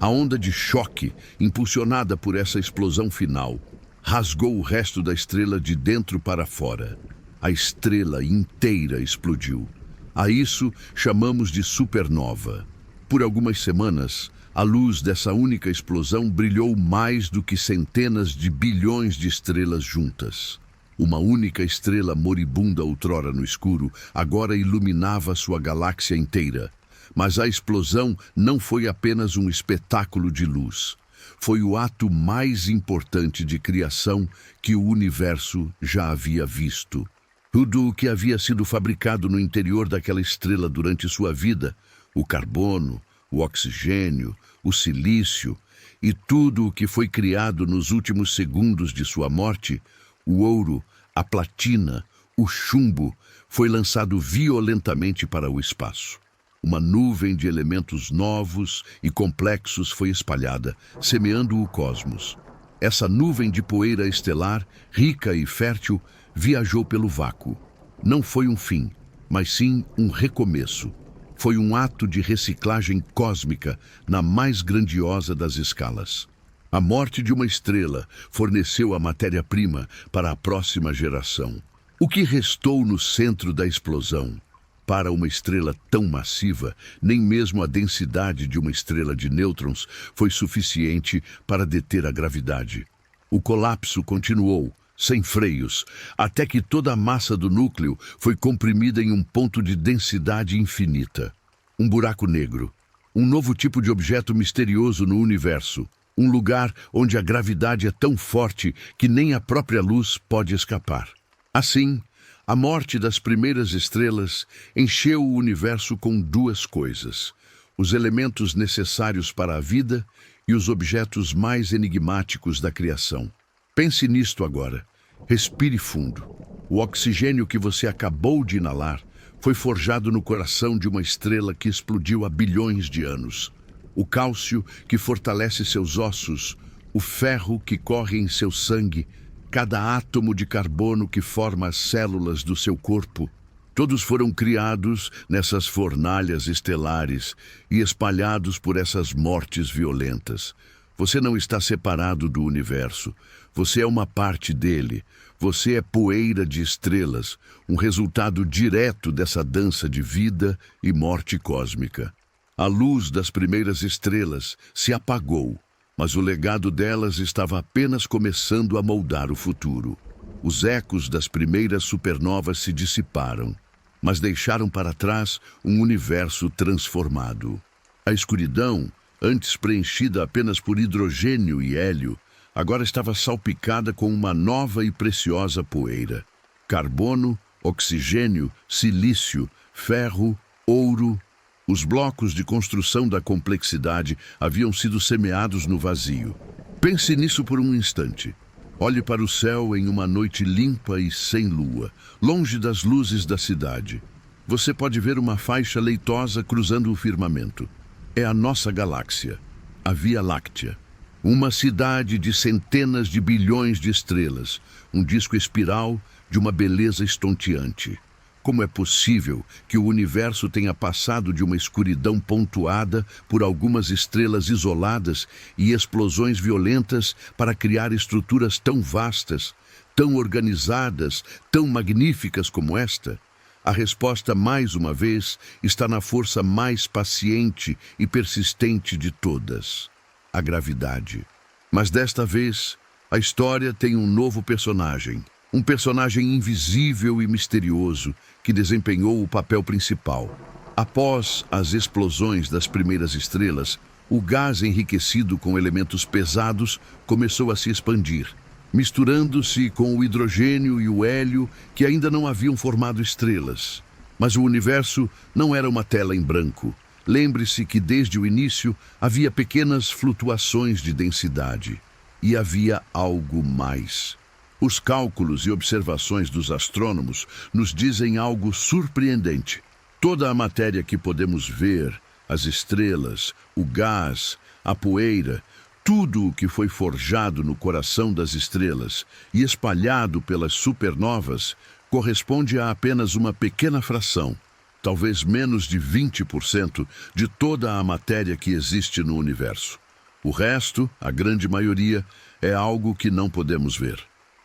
A onda de choque, impulsionada por essa explosão final, rasgou o resto da estrela de dentro para fora. A estrela inteira explodiu. A isso chamamos de supernova. Por algumas semanas, a luz dessa única explosão brilhou mais do que centenas de bilhões de estrelas juntas. Uma única estrela moribunda outrora no escuro, agora iluminava sua galáxia inteira. Mas a explosão não foi apenas um espetáculo de luz. Foi o ato mais importante de criação que o universo já havia visto. Tudo o que havia sido fabricado no interior daquela estrela durante sua vida, o carbono, o oxigênio, o silício e tudo o que foi criado nos últimos segundos de sua morte, o ouro, a platina, o chumbo, foi lançado violentamente para o espaço. Uma nuvem de elementos novos e complexos foi espalhada, semeando o cosmos. Essa nuvem de poeira estelar, rica e fértil, viajou pelo vácuo. Não foi um fim, mas sim um recomeço. Foi um ato de reciclagem cósmica na mais grandiosa das escalas. A morte de uma estrela forneceu a matéria-prima para a próxima geração. O que restou no centro da explosão? Para uma estrela tão massiva, nem mesmo a densidade de uma estrela de nêutrons foi suficiente para deter a gravidade. O colapso continuou, sem freios, até que toda a massa do núcleo foi comprimida em um ponto de densidade infinita. Um buraco negro, um novo tipo de objeto misterioso no universo, um lugar onde a gravidade é tão forte que nem a própria luz pode escapar. Assim, a morte das primeiras estrelas encheu o universo com duas coisas: os elementos necessários para a vida e os objetos mais enigmáticos da criação. Pense nisto agora. Respire fundo. O oxigênio que você acabou de inalar foi forjado no coração de uma estrela que explodiu há bilhões de anos. O cálcio que fortalece seus ossos, o ferro que corre em seu sangue, cada átomo de carbono que forma as células do seu corpo, todos foram criados nessas fornalhas estelares e espalhados por essas mortes violentas. Você não está separado do universo. Você é uma parte dele. Você é poeira de estrelas, um resultado direto dessa dança de vida e morte cósmica. A luz das primeiras estrelas se apagou, mas o legado delas estava apenas começando a moldar o futuro. Os ecos das primeiras supernovas se dissiparam, mas deixaram para trás um universo transformado. A escuridão, antes preenchida apenas por hidrogênio e hélio, agora estava salpicada com uma nova e preciosa poeira. Carbono, oxigênio, silício, ferro, ouro. Os blocos de construção da complexidade haviam sido semeados no vazio. Pense nisso por um instante. Olhe para o céu em uma noite limpa e sem lua, longe das luzes da cidade. Você pode ver uma faixa leitosa cruzando o firmamento. É a nossa galáxia, a Via Láctea. Uma cidade de centenas de bilhões de estrelas, um disco espiral de uma beleza estonteante. Como é possível que o universo tenha passado de uma escuridão pontuada por algumas estrelas isoladas e explosões violentas para criar estruturas tão vastas, tão organizadas, tão magníficas como esta? A resposta, mais uma vez, está na força mais paciente e persistente de todas: a gravidade. Mas desta vez, a história tem um novo personagem. Um personagem invisível e misterioso que desempenhou o papel principal. Após as explosões das primeiras estrelas, o gás enriquecido com elementos pesados começou a se expandir, misturando-se com o hidrogênio e o hélio que ainda não haviam formado estrelas. Mas o universo não era uma tela em branco. Lembre-se que desde o início havia pequenas flutuações de densidade. E havia algo mais. Os cálculos e observações dos astrônomos nos dizem algo surpreendente. Toda a matéria que podemos ver, as estrelas, o gás, a poeira, tudo o que foi forjado no coração das estrelas e espalhado pelas supernovas, corresponde a apenas uma pequena fração, talvez menos de 20% de toda a matéria que existe no universo. O resto, a grande maioria, é algo que não podemos ver.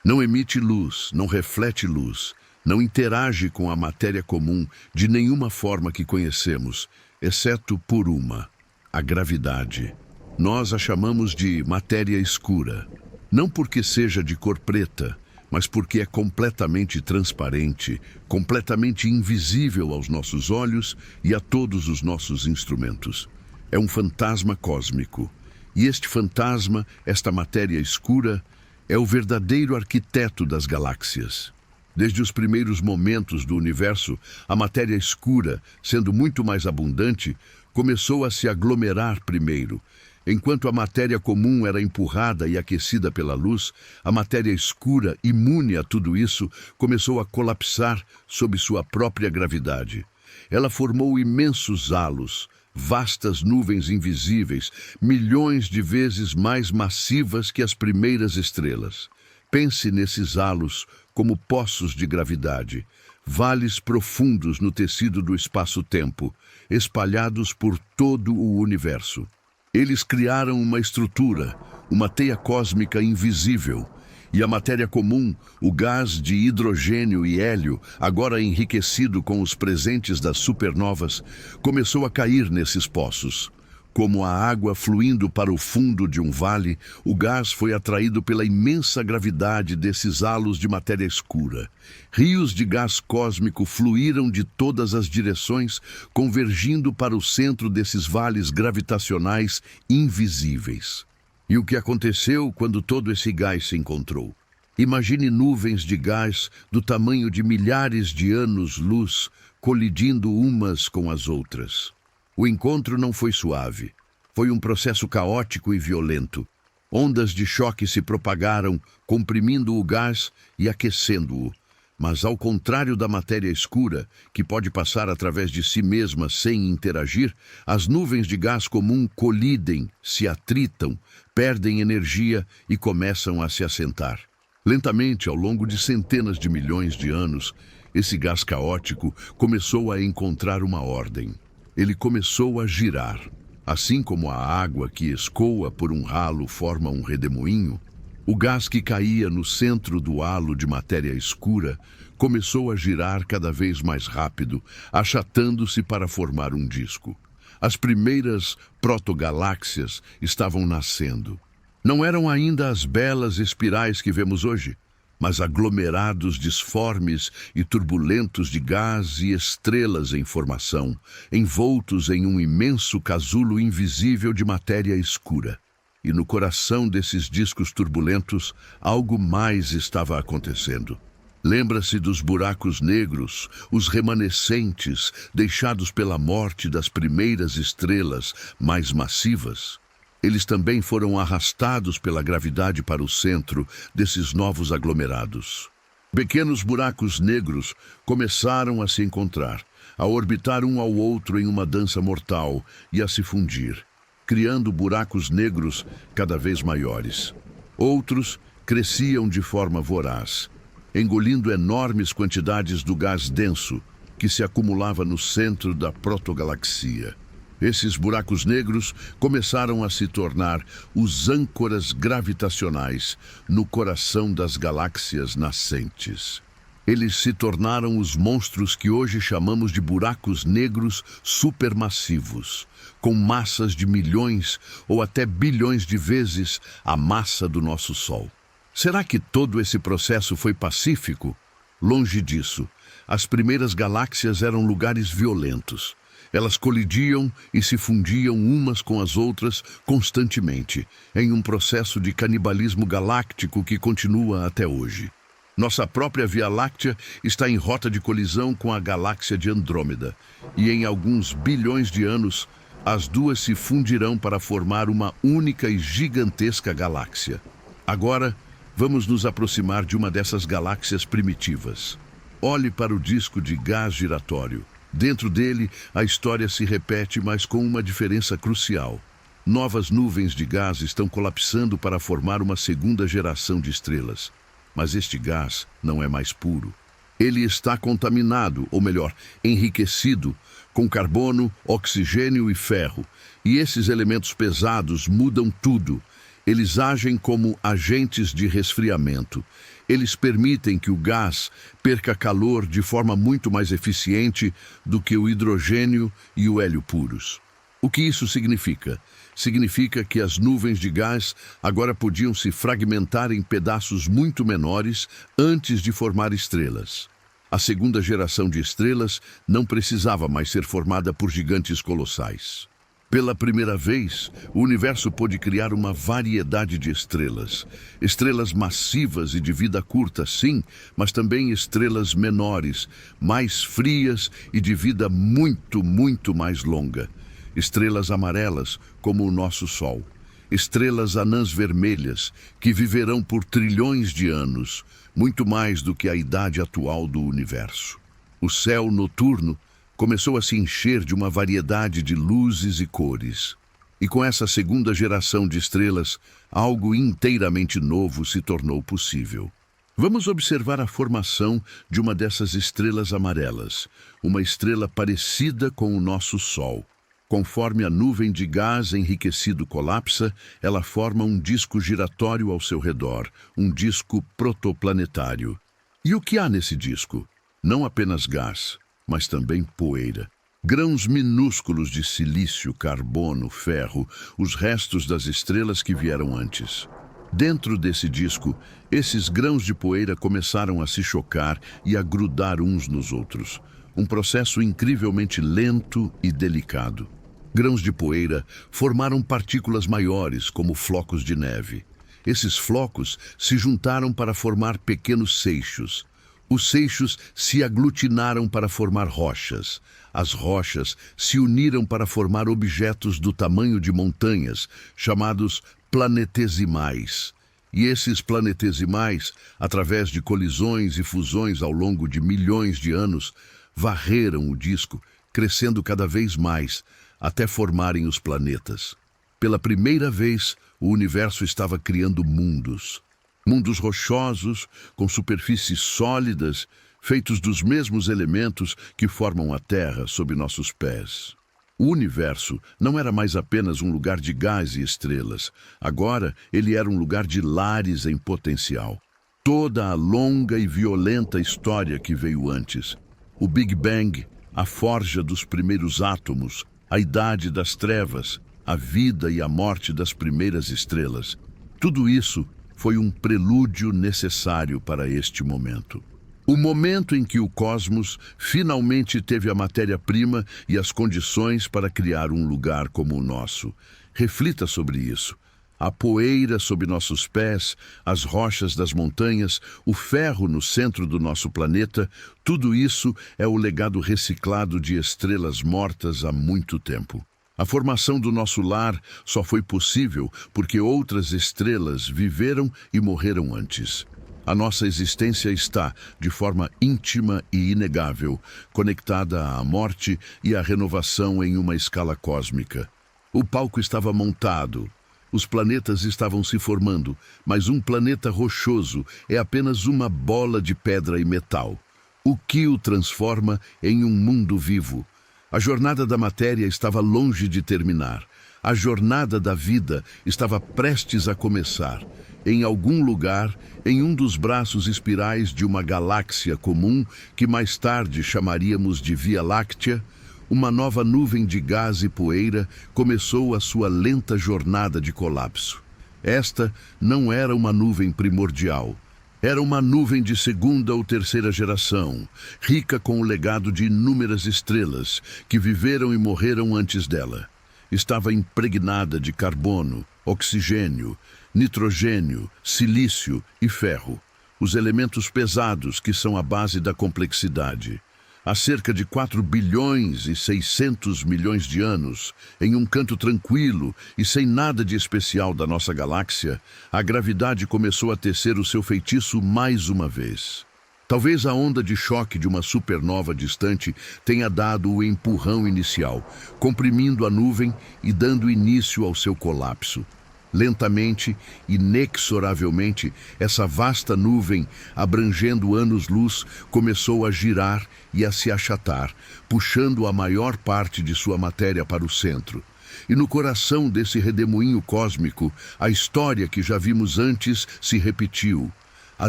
Não emite luz, não reflete luz, não interage com a matéria comum de nenhuma forma que conhecemos, exceto por uma, a gravidade. Nós a chamamos de matéria escura, não porque seja de cor preta, mas porque é completamente transparente, completamente invisível aos nossos olhos e a todos os nossos instrumentos. É um fantasma cósmico. E este fantasma, esta matéria escura, é o verdadeiro arquiteto das galáxias. Desde os primeiros momentos do universo, a matéria escura, sendo muito mais abundante, começou a se aglomerar primeiro. Enquanto a matéria comum era empurrada e aquecida pela luz, a matéria escura, imune a tudo isso, começou a colapsar sob sua própria gravidade. Ela formou imensos halos, vastas nuvens invisíveis, milhões de vezes mais massivas que as primeiras estrelas. Pense nesses halos como poços de gravidade, vales profundos no tecido do espaço-tempo, espalhados por todo o universo. Eles criaram uma estrutura, uma teia cósmica invisível, e a matéria comum, o gás de hidrogênio e hélio, agora enriquecido com os presentes das supernovas, começou a cair nesses poços. Como a água fluindo para o fundo de um vale, o gás foi atraído pela imensa gravidade desses halos de matéria escura. Rios de gás cósmico fluíram de todas as direções, convergindo para o centro desses vales gravitacionais invisíveis. E o que aconteceu quando todo esse gás se encontrou? Imagine nuvens de gás do tamanho de milhares de anos-luz colidindo umas com as outras. O encontro não foi suave. Foi um processo caótico e violento. Ondas de choque se propagaram, comprimindo o gás e aquecendo-o. Mas, ao contrário da matéria escura, que pode passar através de si mesma sem interagir, as nuvens de gás comum colidem, se atritam, perdem energia e começam a se assentar. Lentamente, ao longo de centenas de milhões de anos, esse gás caótico começou a encontrar uma ordem. Ele começou a girar. Assim como a água que escoa por um ralo forma um redemoinho, o gás que caía no centro do halo de matéria escura começou a girar cada vez mais rápido, achatando-se para formar um disco. As primeiras protogaláxias estavam nascendo. Não eram ainda as belas espirais que vemos hoje, mas aglomerados disformes e turbulentos de gás e estrelas em formação, envoltos em um imenso casulo invisível de matéria escura. E no coração desses discos turbulentos, algo mais estava acontecendo. Lembra-se dos buracos negros, os remanescentes deixados pela morte das primeiras estrelas mais massivas? Eles também foram arrastados pela gravidade para o centro desses novos aglomerados. Pequenos buracos negros começaram a se encontrar, a orbitar um ao outro em uma dança mortal e a se fundir, criando buracos negros cada vez maiores. Outros cresciam de forma voraz, engolindo enormes quantidades do gás denso que se acumulava no centro da protogalaxia. Esses buracos negros começaram a se tornar os âncoras gravitacionais no coração das galáxias nascentes. Eles se tornaram os monstros que hoje chamamos de buracos negros supermassivos, com massas de milhões ou até bilhões de vezes a massa do nosso Sol. Será que todo esse processo foi pacífico? Longe disso. As primeiras galáxias eram lugares violentos. Elas colidiam e se fundiam umas com as outras constantemente, em um processo de canibalismo galáctico que continua até hoje. Nossa própria Via Láctea está em rota de colisão com a galáxia de Andrômeda, e em alguns bilhões de anos, as duas se fundirão para formar uma única e gigantesca galáxia. Agora, vamos nos aproximar de uma dessas galáxias primitivas. Olhe para o disco de gás giratório. Dentro dele, a história se repete, mas com uma diferença crucial. Novas nuvens de gás estão colapsando para formar uma segunda geração de estrelas. Mas este gás não é mais puro. Ele está contaminado, ou melhor, enriquecido, com carbono, oxigênio e ferro. E esses elementos pesados mudam tudo. Eles agem como agentes de resfriamento. Eles permitem que o gás perca calor de forma muito mais eficiente do que o hidrogênio e o hélio puros. O que isso significa? Significa que as nuvens de gás agora podiam se fragmentar em pedaços muito menores antes de formar estrelas. A segunda geração de estrelas não precisava mais ser formada por gigantes colossais. Pela primeira vez, o universo pôde criar uma variedade de estrelas. Estrelas massivas e de vida curta, sim, mas também estrelas menores, mais frias e de vida muito, muito mais longa. Estrelas amarelas, como o nosso Sol. Estrelas anãs vermelhas, que viverão por trilhões de anos, muito mais do que a idade atual do universo. O céu noturno começou a se encher de uma variedade de luzes e cores. E com essa segunda geração de estrelas, algo inteiramente novo se tornou possível. Vamos observar a formação de uma dessas estrelas amarelas, uma estrela parecida com o nosso Sol. Conforme a nuvem de gás enriquecido colapsa, ela forma um disco giratório ao seu redor, um disco protoplanetário. E o que há nesse disco? Não apenas gás, mas também poeira. Grãos minúsculos de silício, carbono, ferro, os restos das estrelas que vieram antes. Dentro desse disco, esses grãos de poeira começaram a se chocar e a grudar uns nos outros. Um processo incrivelmente lento e delicado. Grãos de poeira formaram partículas maiores, como flocos de neve. Esses flocos se juntaram para formar pequenos seixos. Os seixos se aglutinaram para formar rochas. As rochas se uniram para formar objetos do tamanho de montanhas, chamados planetesimais. E esses planetesimais, através de colisões e fusões ao longo de milhões de anos, varreram o disco, crescendo cada vez mais, até formarem os planetas. Pela primeira vez, o universo estava criando mundos. Mundos rochosos, com superfícies sólidas, feitos dos mesmos elementos que formam a Terra sob nossos pés. O universo não era mais apenas um lugar de gás e estrelas. Agora, ele era um lugar de lares em potencial. Toda a longa e violenta história que veio antes. O Big Bang, a forja dos primeiros átomos, a idade das trevas, a vida e a morte das primeiras estrelas. Tudo isso foi um prelúdio necessário para este momento. O momento em que o cosmos finalmente teve a matéria-prima e as condições para criar um lugar como o nosso. Reflita sobre isso. A poeira sob nossos pés, as rochas das montanhas, o ferro no centro do nosso planeta, tudo isso é o legado reciclado de estrelas mortas há muito tempo. A formação do nosso lar só foi possível porque outras estrelas viveram e morreram antes. A nossa existência está, de forma íntima e inegável, conectada à morte e à renovação em uma escala cósmica. O palco estava montado. Os planetas estavam se formando, mas um planeta rochoso é apenas uma bola de pedra e metal. O que o transforma em um mundo vivo? A jornada da matéria estava longe de terminar. A jornada da vida estava prestes a começar. Em algum lugar, em um dos braços espirais de uma galáxia comum, que mais tarde chamaríamos de Via Láctea, uma nova nuvem de gás e poeira começou a sua lenta jornada de colapso. Esta não era uma nuvem primordial. Era uma nuvem de segunda ou terceira geração, rica com o legado de inúmeras estrelas que viveram e morreram antes dela. Estava impregnada de carbono, oxigênio, nitrogênio, silício e ferro, os elementos pesados que são a base da complexidade. Há cerca de 4 bilhões e 600 milhões de anos, em um canto tranquilo e sem nada de especial da nossa galáxia, a gravidade começou a tecer o seu feitiço mais uma vez. Talvez a onda de choque de uma supernova distante tenha dado o empurrão inicial, comprimindo a nuvem e dando início ao seu colapso. Lentamente, inexoravelmente, essa vasta nuvem, abrangendo anos-luz, começou a girar e a se achatar, puxando a maior parte de sua matéria para o centro. E no coração desse redemoinho cósmico, a história que já vimos antes se repetiu. A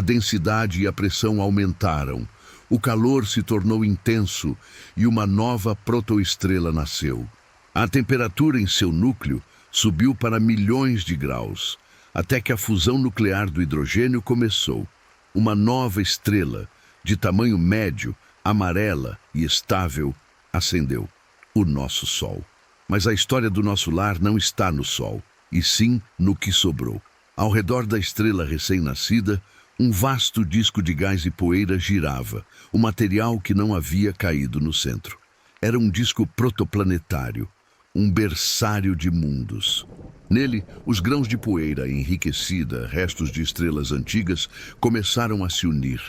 densidade e a pressão aumentaram. O calor se tornou intenso e uma nova protoestrela nasceu. A temperatura em seu núcleo subiu para milhões de graus, até que a fusão nuclear do hidrogênio começou. Uma nova estrela, de tamanho médio, amarela e estável, acendeu. O nosso Sol. Mas a história do nosso lar não está no Sol, e sim no que sobrou. Ao redor da estrela recém-nascida, um vasto disco de gás e poeira girava, o material que não havia caído no centro. Era um disco protoplanetário, um berçário de mundos. Nele, os grãos de poeira enriquecida, restos de estrelas antigas, começaram a se unir.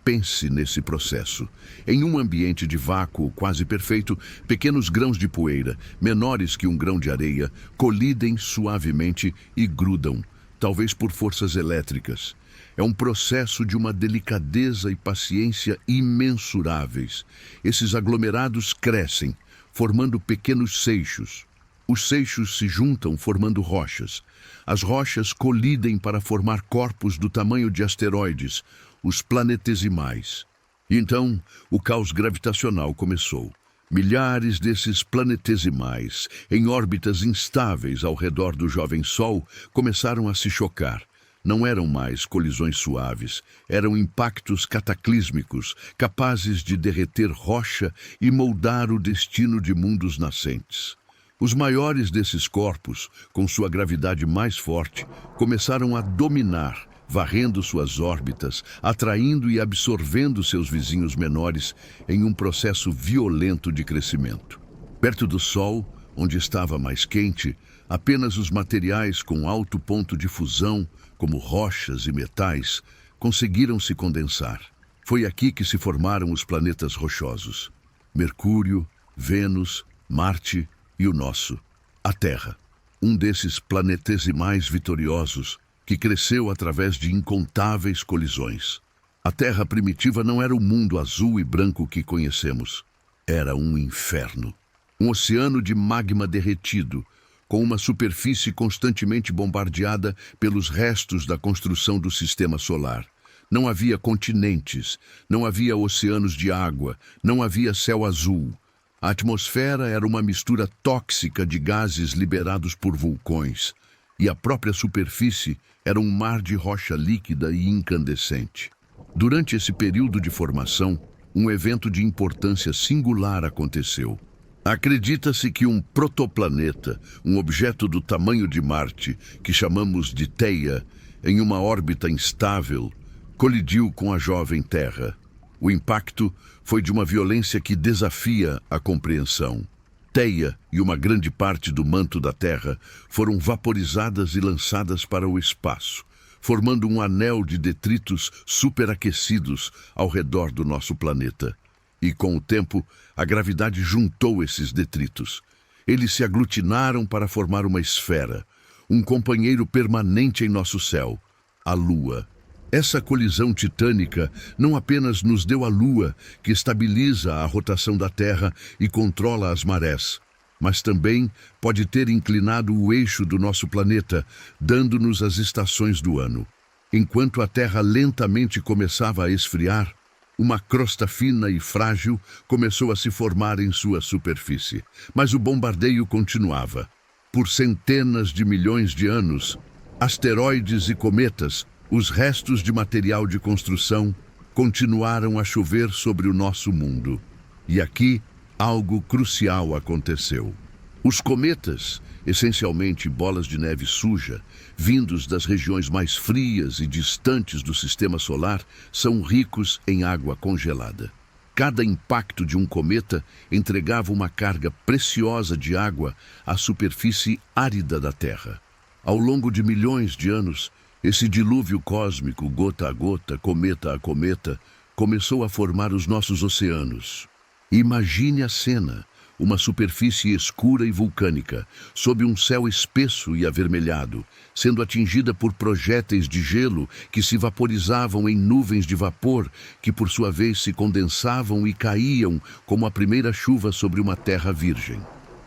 Pense nesse processo. Em um ambiente de vácuo quase perfeito, pequenos grãos de poeira, menores que um grão de areia, colidem suavemente e grudam, talvez por forças elétricas. É um processo de uma delicadeza e paciência imensuráveis. Esses aglomerados crescem, formando pequenos seixos. Os seixos se juntam formando rochas. As rochas colidem para formar corpos do tamanho de asteroides, os planetesimais. E então, o caos gravitacional começou. Milhares desses planetesimais, em órbitas instáveis ao redor do jovem Sol, começaram a se chocar. Não eram mais colisões suaves, eram impactos cataclísmicos, capazes de derreter rocha e moldar o destino de mundos nascentes. Os maiores desses corpos, com sua gravidade mais forte, começaram a dominar, varrendo suas órbitas, atraindo e absorvendo seus vizinhos menores em um processo violento de crescimento. Perto do Sol, onde estava mais quente, apenas os materiais com alto ponto de fusão, como rochas e metais, conseguiram se condensar. Foi aqui que se formaram os planetas rochosos: Mercúrio, Vênus, Marte e o nosso, a Terra. Um desses planetesimais vitoriosos que cresceu através de incontáveis colisões. A Terra primitiva não era o mundo azul e branco que conhecemos. Era um inferno. Um oceano de magma derretido, com uma superfície constantemente bombardeada pelos restos da construção do sistema solar. Não havia continentes, não havia oceanos de água, não havia céu azul. A atmosfera era uma mistura tóxica de gases liberados por vulcões, e a própria superfície era um mar de rocha líquida e incandescente. Durante esse período de formação, um evento de importância singular aconteceu. Acredita-se que um protoplaneta, um objeto do tamanho de Marte, que chamamos de Theia, em uma órbita instável, colidiu com a jovem Terra. O impacto foi de uma violência que desafia a compreensão. Theia e uma grande parte do manto da Terra foram vaporizadas e lançadas para o espaço, formando um anel de detritos superaquecidos ao redor do nosso planeta. E, com o tempo, a gravidade juntou esses detritos. Eles se aglutinaram para formar uma esfera, um companheiro permanente em nosso céu, a Lua. Essa colisão titânica não apenas nos deu a Lua, que estabiliza a rotação da Terra e controla as marés, mas também pode ter inclinado o eixo do nosso planeta, dando-nos as estações do ano. Enquanto a Terra lentamente começava a esfriar, uma crosta fina e frágil começou a se formar em sua superfície. Mas o bombardeio continuava. Por centenas de milhões de anos, asteroides e cometas, os restos de material de construção, continuaram a chover sobre o nosso mundo. E aqui, algo crucial aconteceu. Os cometas, essencialmente bolas de neve suja, vindos das regiões mais frias e distantes do sistema solar, são ricos em água congelada. Cada impacto de um cometa entregava uma carga preciosa de água à superfície árida da Terra. Ao longo de milhões de anos, esse dilúvio cósmico, gota a gota, cometa a cometa, começou a formar os nossos oceanos. Imagine a cena. uma superfície escura e vulcânica, sob um céu espesso e avermelhado, sendo atingida por projéteis de gelo que se vaporizavam em nuvens de vapor, que por sua vez se condensavam e caíam como a primeira chuva sobre uma terra virgem.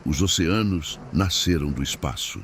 Os oceanos nasceram do espaço,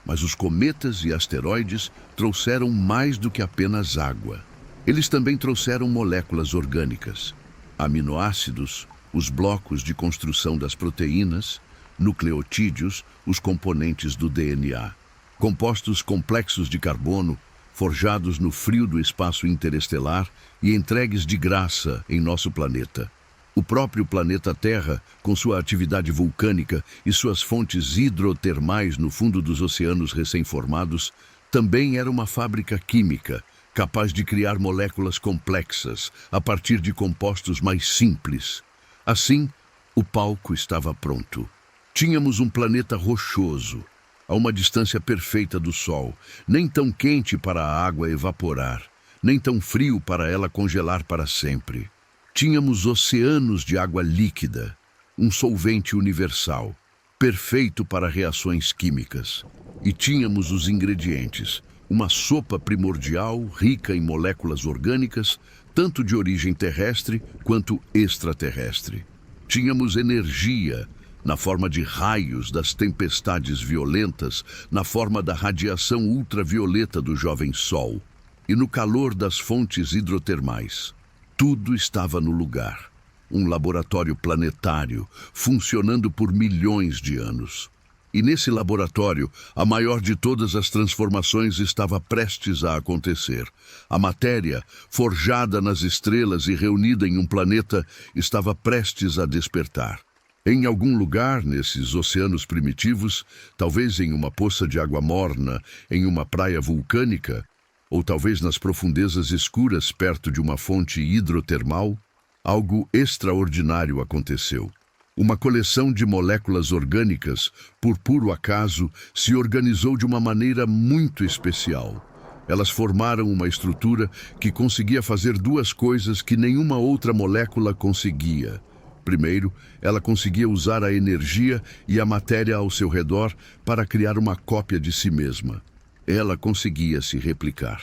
mas os cometas e asteroides trouxeram mais do que apenas água. Eles também trouxeram moléculas orgânicas, aminoácidos, os blocos de construção das proteínas, nucleotídeos, os componentes do DNA, compostos complexos de carbono, forjados no frio do espaço interestelar e entregues de graça em nosso planeta. O próprio planeta Terra, com sua atividade vulcânica e suas fontes hidrotermais no fundo dos oceanos recém-formados, também era uma fábrica química, capaz de criar moléculas complexas a partir de compostos mais simples. Assim, o palco estava pronto. Tínhamos um planeta rochoso, a uma distância perfeita do Sol, nem tão quente para a água evaporar, nem tão frio para ela congelar para sempre. Tínhamos oceanos de água líquida, um solvente universal, perfeito para reações químicas. E tínhamos os ingredientes, uma sopa primordial rica em moléculas orgânicas, tanto de origem terrestre quanto extraterrestre. Tínhamos energia, na forma de raios das tempestades violentas, na forma da radiação ultravioleta do jovem Sol, e no calor das fontes hidrotermais. Tudo estava no lugar. Um laboratório planetário, funcionando por milhões de anos. E nesse laboratório, a maior de todas as transformações estava prestes a acontecer. A matéria, forjada nas estrelas e reunida em um planeta, estava prestes a despertar. Em algum lugar nesses oceanos primitivos, talvez em uma poça de água morna, em uma praia vulcânica, ou talvez nas profundezas escuras perto de uma fonte hidrotermal, algo extraordinário aconteceu. Uma coleção de moléculas orgânicas, por puro acaso, se organizou de uma maneira muito especial. Elas formaram uma estrutura que conseguia fazer duas coisas que nenhuma outra molécula conseguia. Primeiro, ela conseguia usar a energia e a matéria ao seu redor para criar uma cópia de si mesma. Ela conseguia se replicar.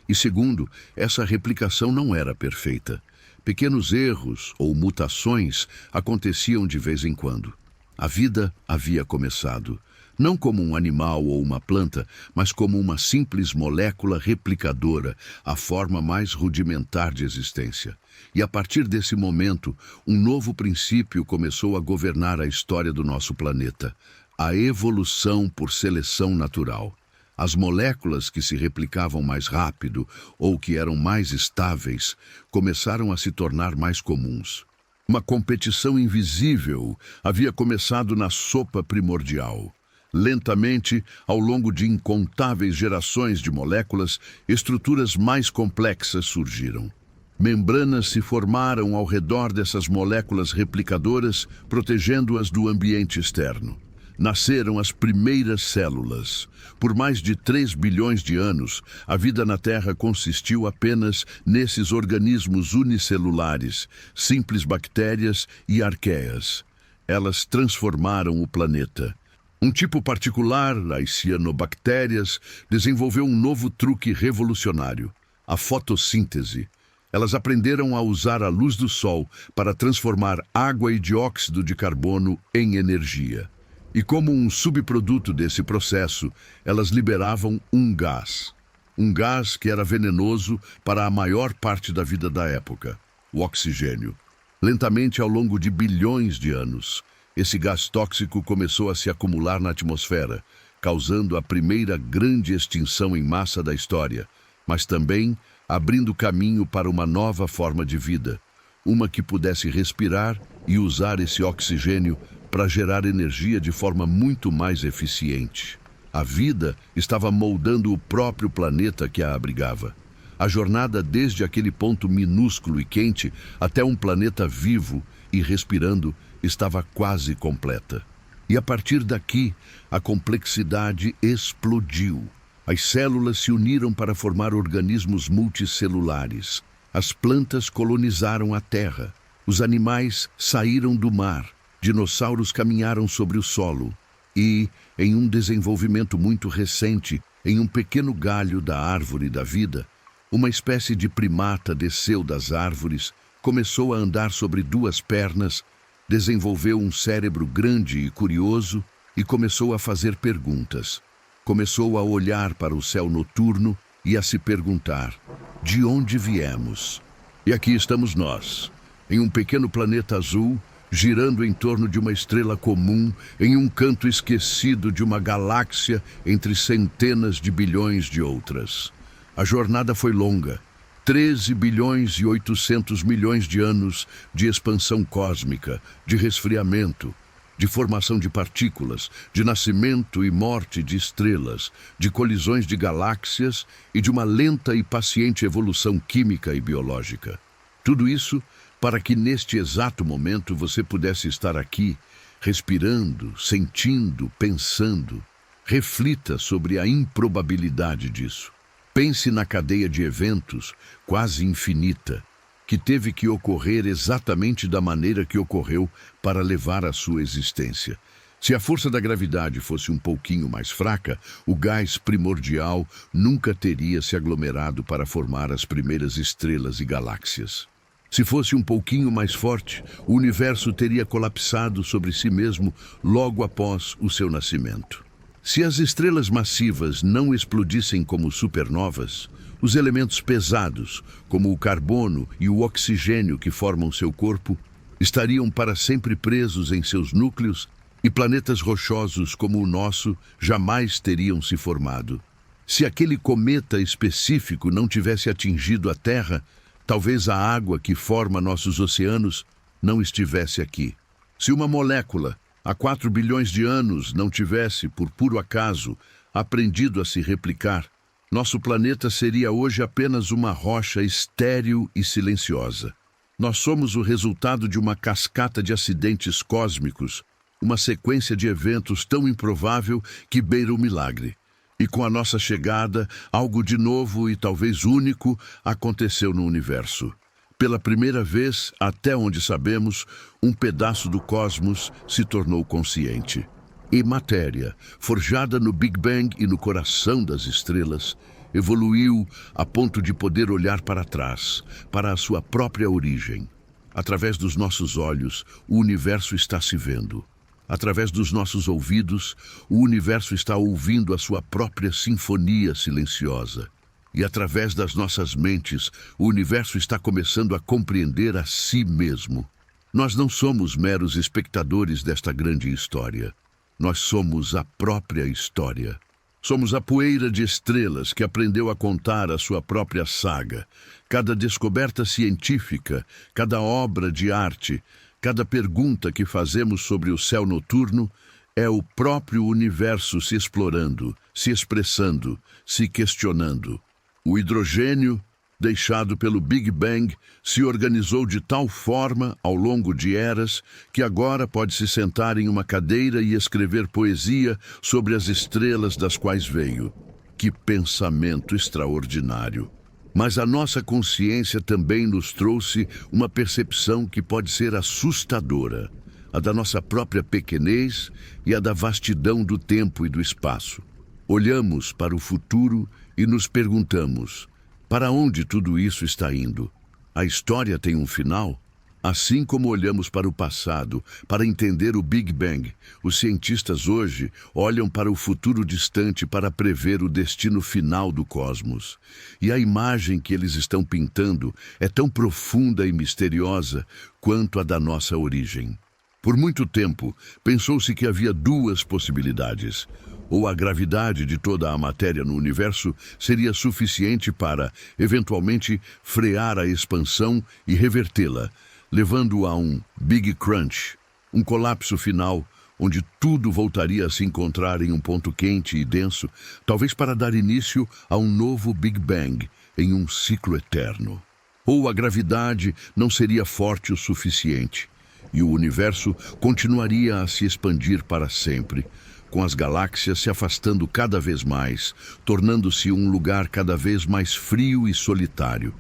E segundo, essa replicação não era perfeita. Pequenos erros ou mutações aconteciam de vez em quando. A vida havia começado, não como um animal ou uma planta, mas como uma simples molécula replicadora, a forma mais rudimentar de existência. E a partir desse momento, um novo princípio começou a governar a história do nosso planeta: a evolução por seleção natural. As moléculas que se replicavam mais rápido ou que eram mais estáveis começaram a se tornar mais comuns. Uma competição invisível havia começado na sopa primordial. Lentamente, ao longo de incontáveis gerações de moléculas, estruturas mais complexas surgiram. Membranas se formaram ao redor dessas moléculas replicadoras, protegendo-as do ambiente externo. Nasceram as primeiras células. Por mais de 3 bilhões de anos, a vida na Terra consistiu apenas nesses organismos unicelulares, simples bactérias e arqueias. Elas transformaram o planeta. Um tipo particular, as cianobactérias, desenvolveu um novo truque revolucionário: a fotossíntese. Elas aprenderam a usar a luz do sol para transformar água e dióxido de carbono em energia. E como um subproduto desse processo, elas liberavam um gás. Um gás que era venenoso para a maior parte da vida da época: o oxigênio. Lentamente, ao longo de bilhões de anos, esse gás tóxico começou a se acumular na atmosfera, causando a primeira grande extinção em massa da história, mas também abrindo caminho para uma nova forma de vida, uma que pudesse respirar e usar esse oxigênio para gerar energia de forma muito mais eficiente. A vida estava moldando o próprio planeta que a abrigava. A jornada desde aquele ponto minúsculo e quente até um planeta vivo e respirando estava quase completa. E a partir daqui, a complexidade explodiu. As células se uniram para formar organismos multicelulares. As plantas colonizaram a Terra. Os animais saíram do mar. dinossauros caminharam sobre o solo e, em um desenvolvimento muito recente, em um pequeno galho da árvore da vida, uma espécie de primata desceu das árvores, começou a andar sobre duas pernas, desenvolveu um cérebro grande e curioso e começou a fazer perguntas. Começou a olhar para o céu noturno e a se perguntar: de onde viemos? E aqui estamos nós, em um pequeno planeta azul, girando em torno de uma estrela comum, em um canto esquecido de uma galáxia entre centenas de bilhões de outras. A jornada foi longa, 13 bilhões e 800 milhões de anos de expansão cósmica, de resfriamento, de formação de partículas, de nascimento e morte de estrelas, de colisões de galáxias e de uma lenta e paciente evolução química e biológica. Tudo isso para que neste exato momento você pudesse estar aqui, respirando, sentindo, pensando. Reflita sobre a improbabilidade disso. Pense na cadeia de eventos, quase infinita, que teve que ocorrer exatamente da maneira que ocorreu para levar à sua existência. Se a força da gravidade fosse um pouquinho mais fraca, o gás primordial nunca teria se aglomerado para formar as primeiras estrelas e galáxias. Se fosse um pouquinho mais forte, o universo teria colapsado sobre si mesmo logo após o seu nascimento. Se as estrelas massivas não explodissem como supernovas, os elementos pesados, como o carbono e o oxigênio que formam seu corpo, estariam para sempre presos em seus núcleos e planetas rochosos como o nosso jamais teriam se formado. Se aquele cometa específico não tivesse atingido a Terra, talvez a água que forma nossos oceanos não estivesse aqui. Se uma molécula, há 4 bilhões de anos, não tivesse, por puro acaso, aprendido a se replicar, nosso planeta seria hoje apenas uma rocha estéril e silenciosa. Nós somos o resultado de uma cascata de acidentes cósmicos, uma sequência de eventos tão improvável que beira o milagre. E com a nossa chegada, algo de novo e talvez único aconteceu no universo. Pela primeira vez, até onde sabemos, um pedaço do cosmos se tornou consciente. E matéria, forjada no Big Bang e no coração das estrelas, evoluiu a ponto de poder olhar para trás, para a sua própria origem. Através dos nossos olhos, o universo está se vendo. Através dos nossos ouvidos, o universo está ouvindo a sua própria sinfonia silenciosa. E através das nossas mentes, o universo está começando a compreender a si mesmo. Nós não somos meros espectadores desta grande história. Nós somos a própria história. Somos a poeira de estrelas que aprendeu a contar a sua própria saga. Cada descoberta científica, cada obra de arte, cada pergunta que fazemos sobre o céu noturno é o próprio universo se explorando, se expressando, se questionando. O hidrogênio, deixado pelo Big Bang, se organizou de tal forma ao longo de eras que agora pode se sentar em uma cadeira e escrever poesia sobre as estrelas das quais veio. Que pensamento extraordinário! Mas a nossa consciência também nos trouxe uma percepção que pode ser assustadora, a da nossa própria pequenez e a da vastidão do tempo e do espaço. Olhamos para o futuro e nos perguntamos: para onde tudo isso está indo? A história tem um final? Assim como olhamos para o passado para entender o Big Bang, os cientistas hoje olham para o futuro distante para prever o destino final do cosmos. E a imagem que eles estão pintando é tão profunda e misteriosa quanto a da nossa origem. Por muito tempo, pensou-se que havia duas possibilidades. Ou a gravidade de toda a matéria no universo seria suficiente para, eventualmente, frear a expansão e revertê-la, levando a um Big Crunch, um colapso final, onde tudo voltaria a se encontrar em um ponto quente e denso, talvez para dar início a um novo Big Bang, em um ciclo eterno. Ou a gravidade não seria forte o suficiente, e o universo continuaria a se expandir para sempre, com as galáxias se afastando cada vez mais, tornando-se um lugar cada vez mais frio e solitário.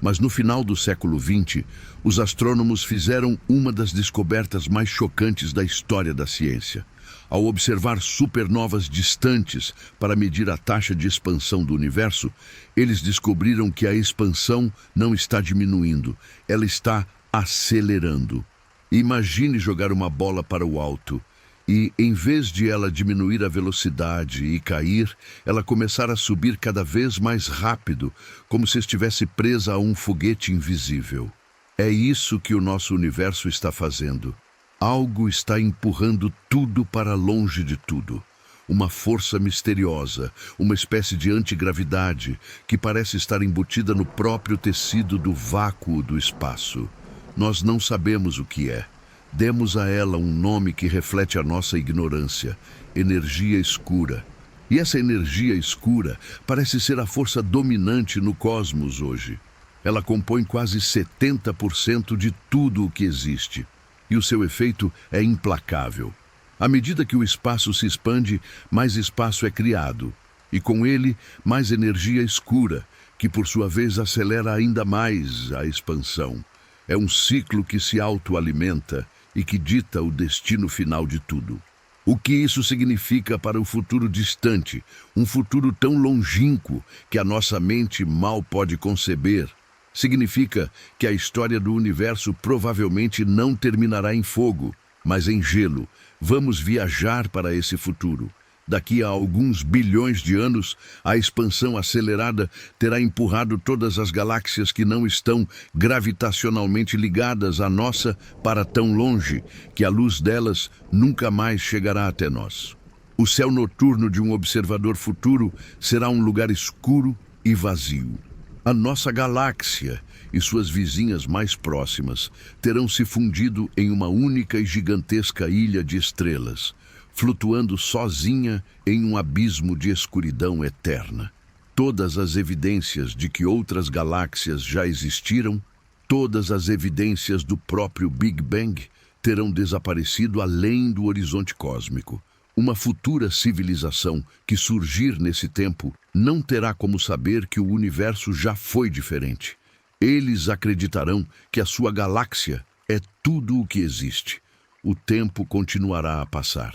Mas no final do século XX, os astrônomos fizeram uma das descobertas mais chocantes da história da ciência. Ao observar supernovas distantes para medir a taxa de expansão do universo, eles descobriram que a expansão não está diminuindo, ela está acelerando. Imagine jogar uma bola para o alto e, em vez de ela diminuir a velocidade e cair, ela começar a subir cada vez mais rápido, como se estivesse presa a um foguete invisível. É isso que o nosso universo está fazendo. Algo está empurrando tudo para longe de tudo. Uma força misteriosa, uma espécie de antigravidade que parece estar embutida no próprio tecido do vácuo do espaço. Nós não sabemos o que é. Demos a ela um nome que reflete a nossa ignorância: energia escura. E essa energia escura parece ser a força dominante no cosmos hoje. Ela compõe quase 70% de tudo o que existe. E o seu efeito é implacável. À medida que o espaço se expande, mais espaço é criado. E com ele, mais energia escura, que por sua vez acelera ainda mais a expansão. É um ciclo que se autoalimenta e que dita o destino final de tudo. O que isso significa para o futuro distante, um futuro tão longínquo que a nossa mente mal pode conceber? Significa que a história do universo provavelmente não terminará em fogo, mas em gelo. Vamos viajar para esse futuro. Daqui a alguns bilhões de anos, a expansão acelerada terá empurrado todas as galáxias que não estão gravitacionalmente ligadas à nossa para tão longe que a luz delas nunca mais chegará até nós. O céu noturno de um observador futuro será um lugar escuro e vazio. A nossa galáxia e suas vizinhas mais próximas terão se fundido em uma única e gigantesca ilha de estrelas, flutuando sozinha em um abismo de escuridão eterna. Todas as evidências de que outras galáxias já existiram, todas as evidências do próprio Big Bang terão desaparecido além do horizonte cósmico. Uma futura civilização que surgir nesse tempo não terá como saber que o universo já foi diferente. Eles acreditarão que a sua galáxia é tudo o que existe. O tempo continuará a passar.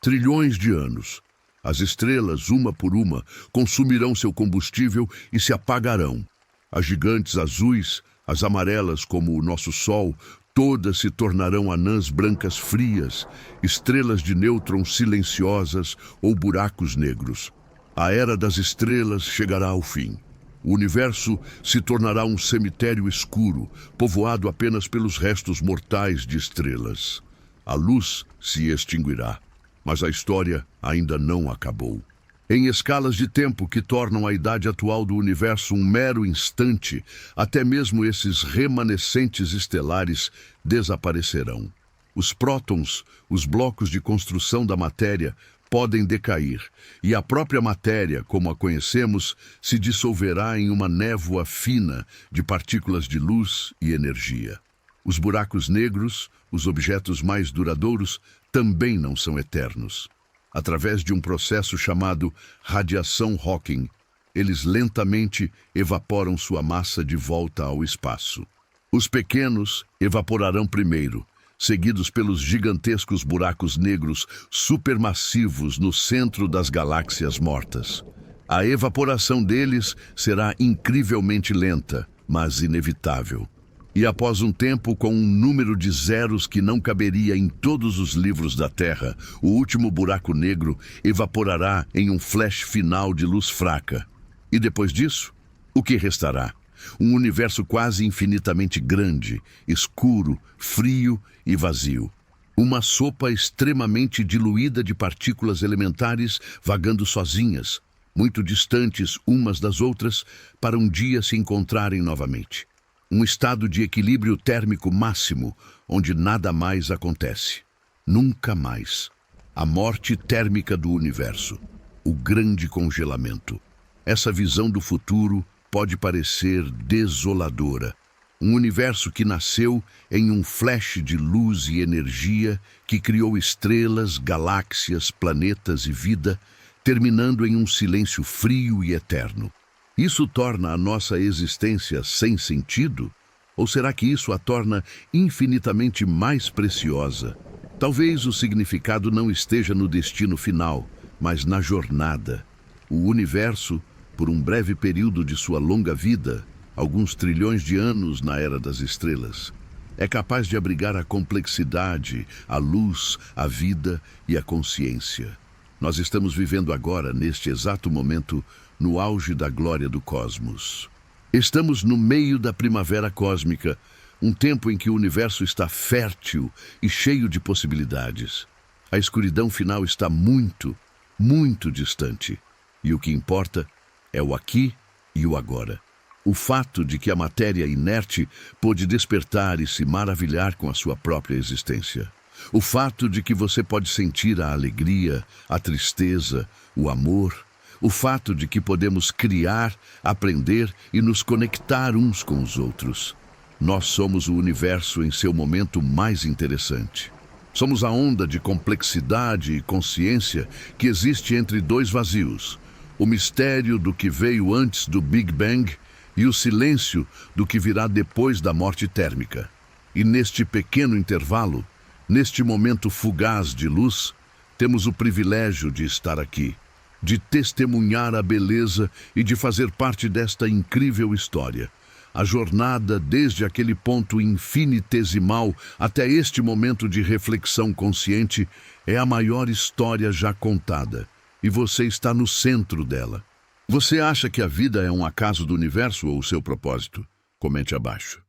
Trilhões de anos. As estrelas, uma por uma, consumirão seu combustível e se apagarão. As gigantes azuis, as amarelas como o nosso Sol, todas se tornarão anãs brancas frias, estrelas de nêutrons silenciosas ou buracos negros. A era das estrelas chegará ao fim. O universo se tornará um cemitério escuro, povoado apenas pelos restos mortais de estrelas. A luz se extinguirá, mas a história ainda não acabou. Em escalas de tempo que tornam a idade atual do universo um mero instante, até mesmo esses remanescentes estelares desaparecerão. Os prótons, os blocos de construção da matéria, podem decair, e a própria matéria, como a conhecemos, se dissolverá em uma névoa fina de partículas de luz e energia. Os buracos negros, os objetos mais duradouros, também não são eternos. Através de um processo chamado radiação Hawking, eles lentamente evaporam sua massa de volta ao espaço. Os pequenos evaporarão primeiro, seguidos pelos gigantescos buracos negros supermassivos no centro das galáxias mortas. A evaporação deles será incrivelmente lenta, mas inevitável. E após um tempo, com um número de zeros que não caberia em todos os livros da Terra, o último buraco negro evaporará em um flash final de luz fraca. E depois disso, o que restará? Um universo quase infinitamente grande, escuro, frio e vazio. Uma sopa extremamente diluída de partículas elementares vagando sozinhas, muito distantes umas das outras, para um dia se encontrarem novamente. Um estado de equilíbrio térmico máximo, onde nada mais acontece. Nunca mais. A morte térmica do universo. O grande congelamento. Essa visão do futuro pode parecer desoladora. Um universo que nasceu em um flash de luz e energia que criou estrelas, galáxias, planetas e vida, terminando em um silêncio frio e eterno. Isso torna a nossa existência sem sentido? Ou será que isso a torna infinitamente mais preciosa? Talvez o significado não esteja no destino final, mas na jornada. O universo, por um breve período de sua longa vida, alguns trilhões de anos na era das estrelas, é capaz de abrigar a complexidade, a luz, a vida e a consciência. Nós estamos vivendo agora, neste exato momento, no auge da glória do cosmos. Estamos no meio da primavera cósmica, um tempo em que o universo está fértil e cheio de possibilidades. A escuridão final está muito, muito distante. E o que importa é o aqui e o agora. O fato de que a matéria inerte pôde despertar e se maravilhar com a sua própria existência. O fato de que você pode sentir a alegria, a tristeza, o amor. O fato de que podemos criar, aprender e nos conectar uns com os outros. Nós somos o universo em seu momento mais interessante. Somos a onda de complexidade e consciência que existe entre dois vazios. O mistério do que veio antes do Big Bang e o silêncio do que virá depois da morte térmica. E neste pequeno intervalo, neste momento fugaz de luz, temos o privilégio de estar aqui, de testemunhar a beleza e de fazer parte desta incrível história. A jornada desde aquele ponto infinitesimal até este momento de reflexão consciente é a maior história já contada, e você está no centro dela. Você acha que a vida é um acaso do universo ou o seu propósito? Comente abaixo.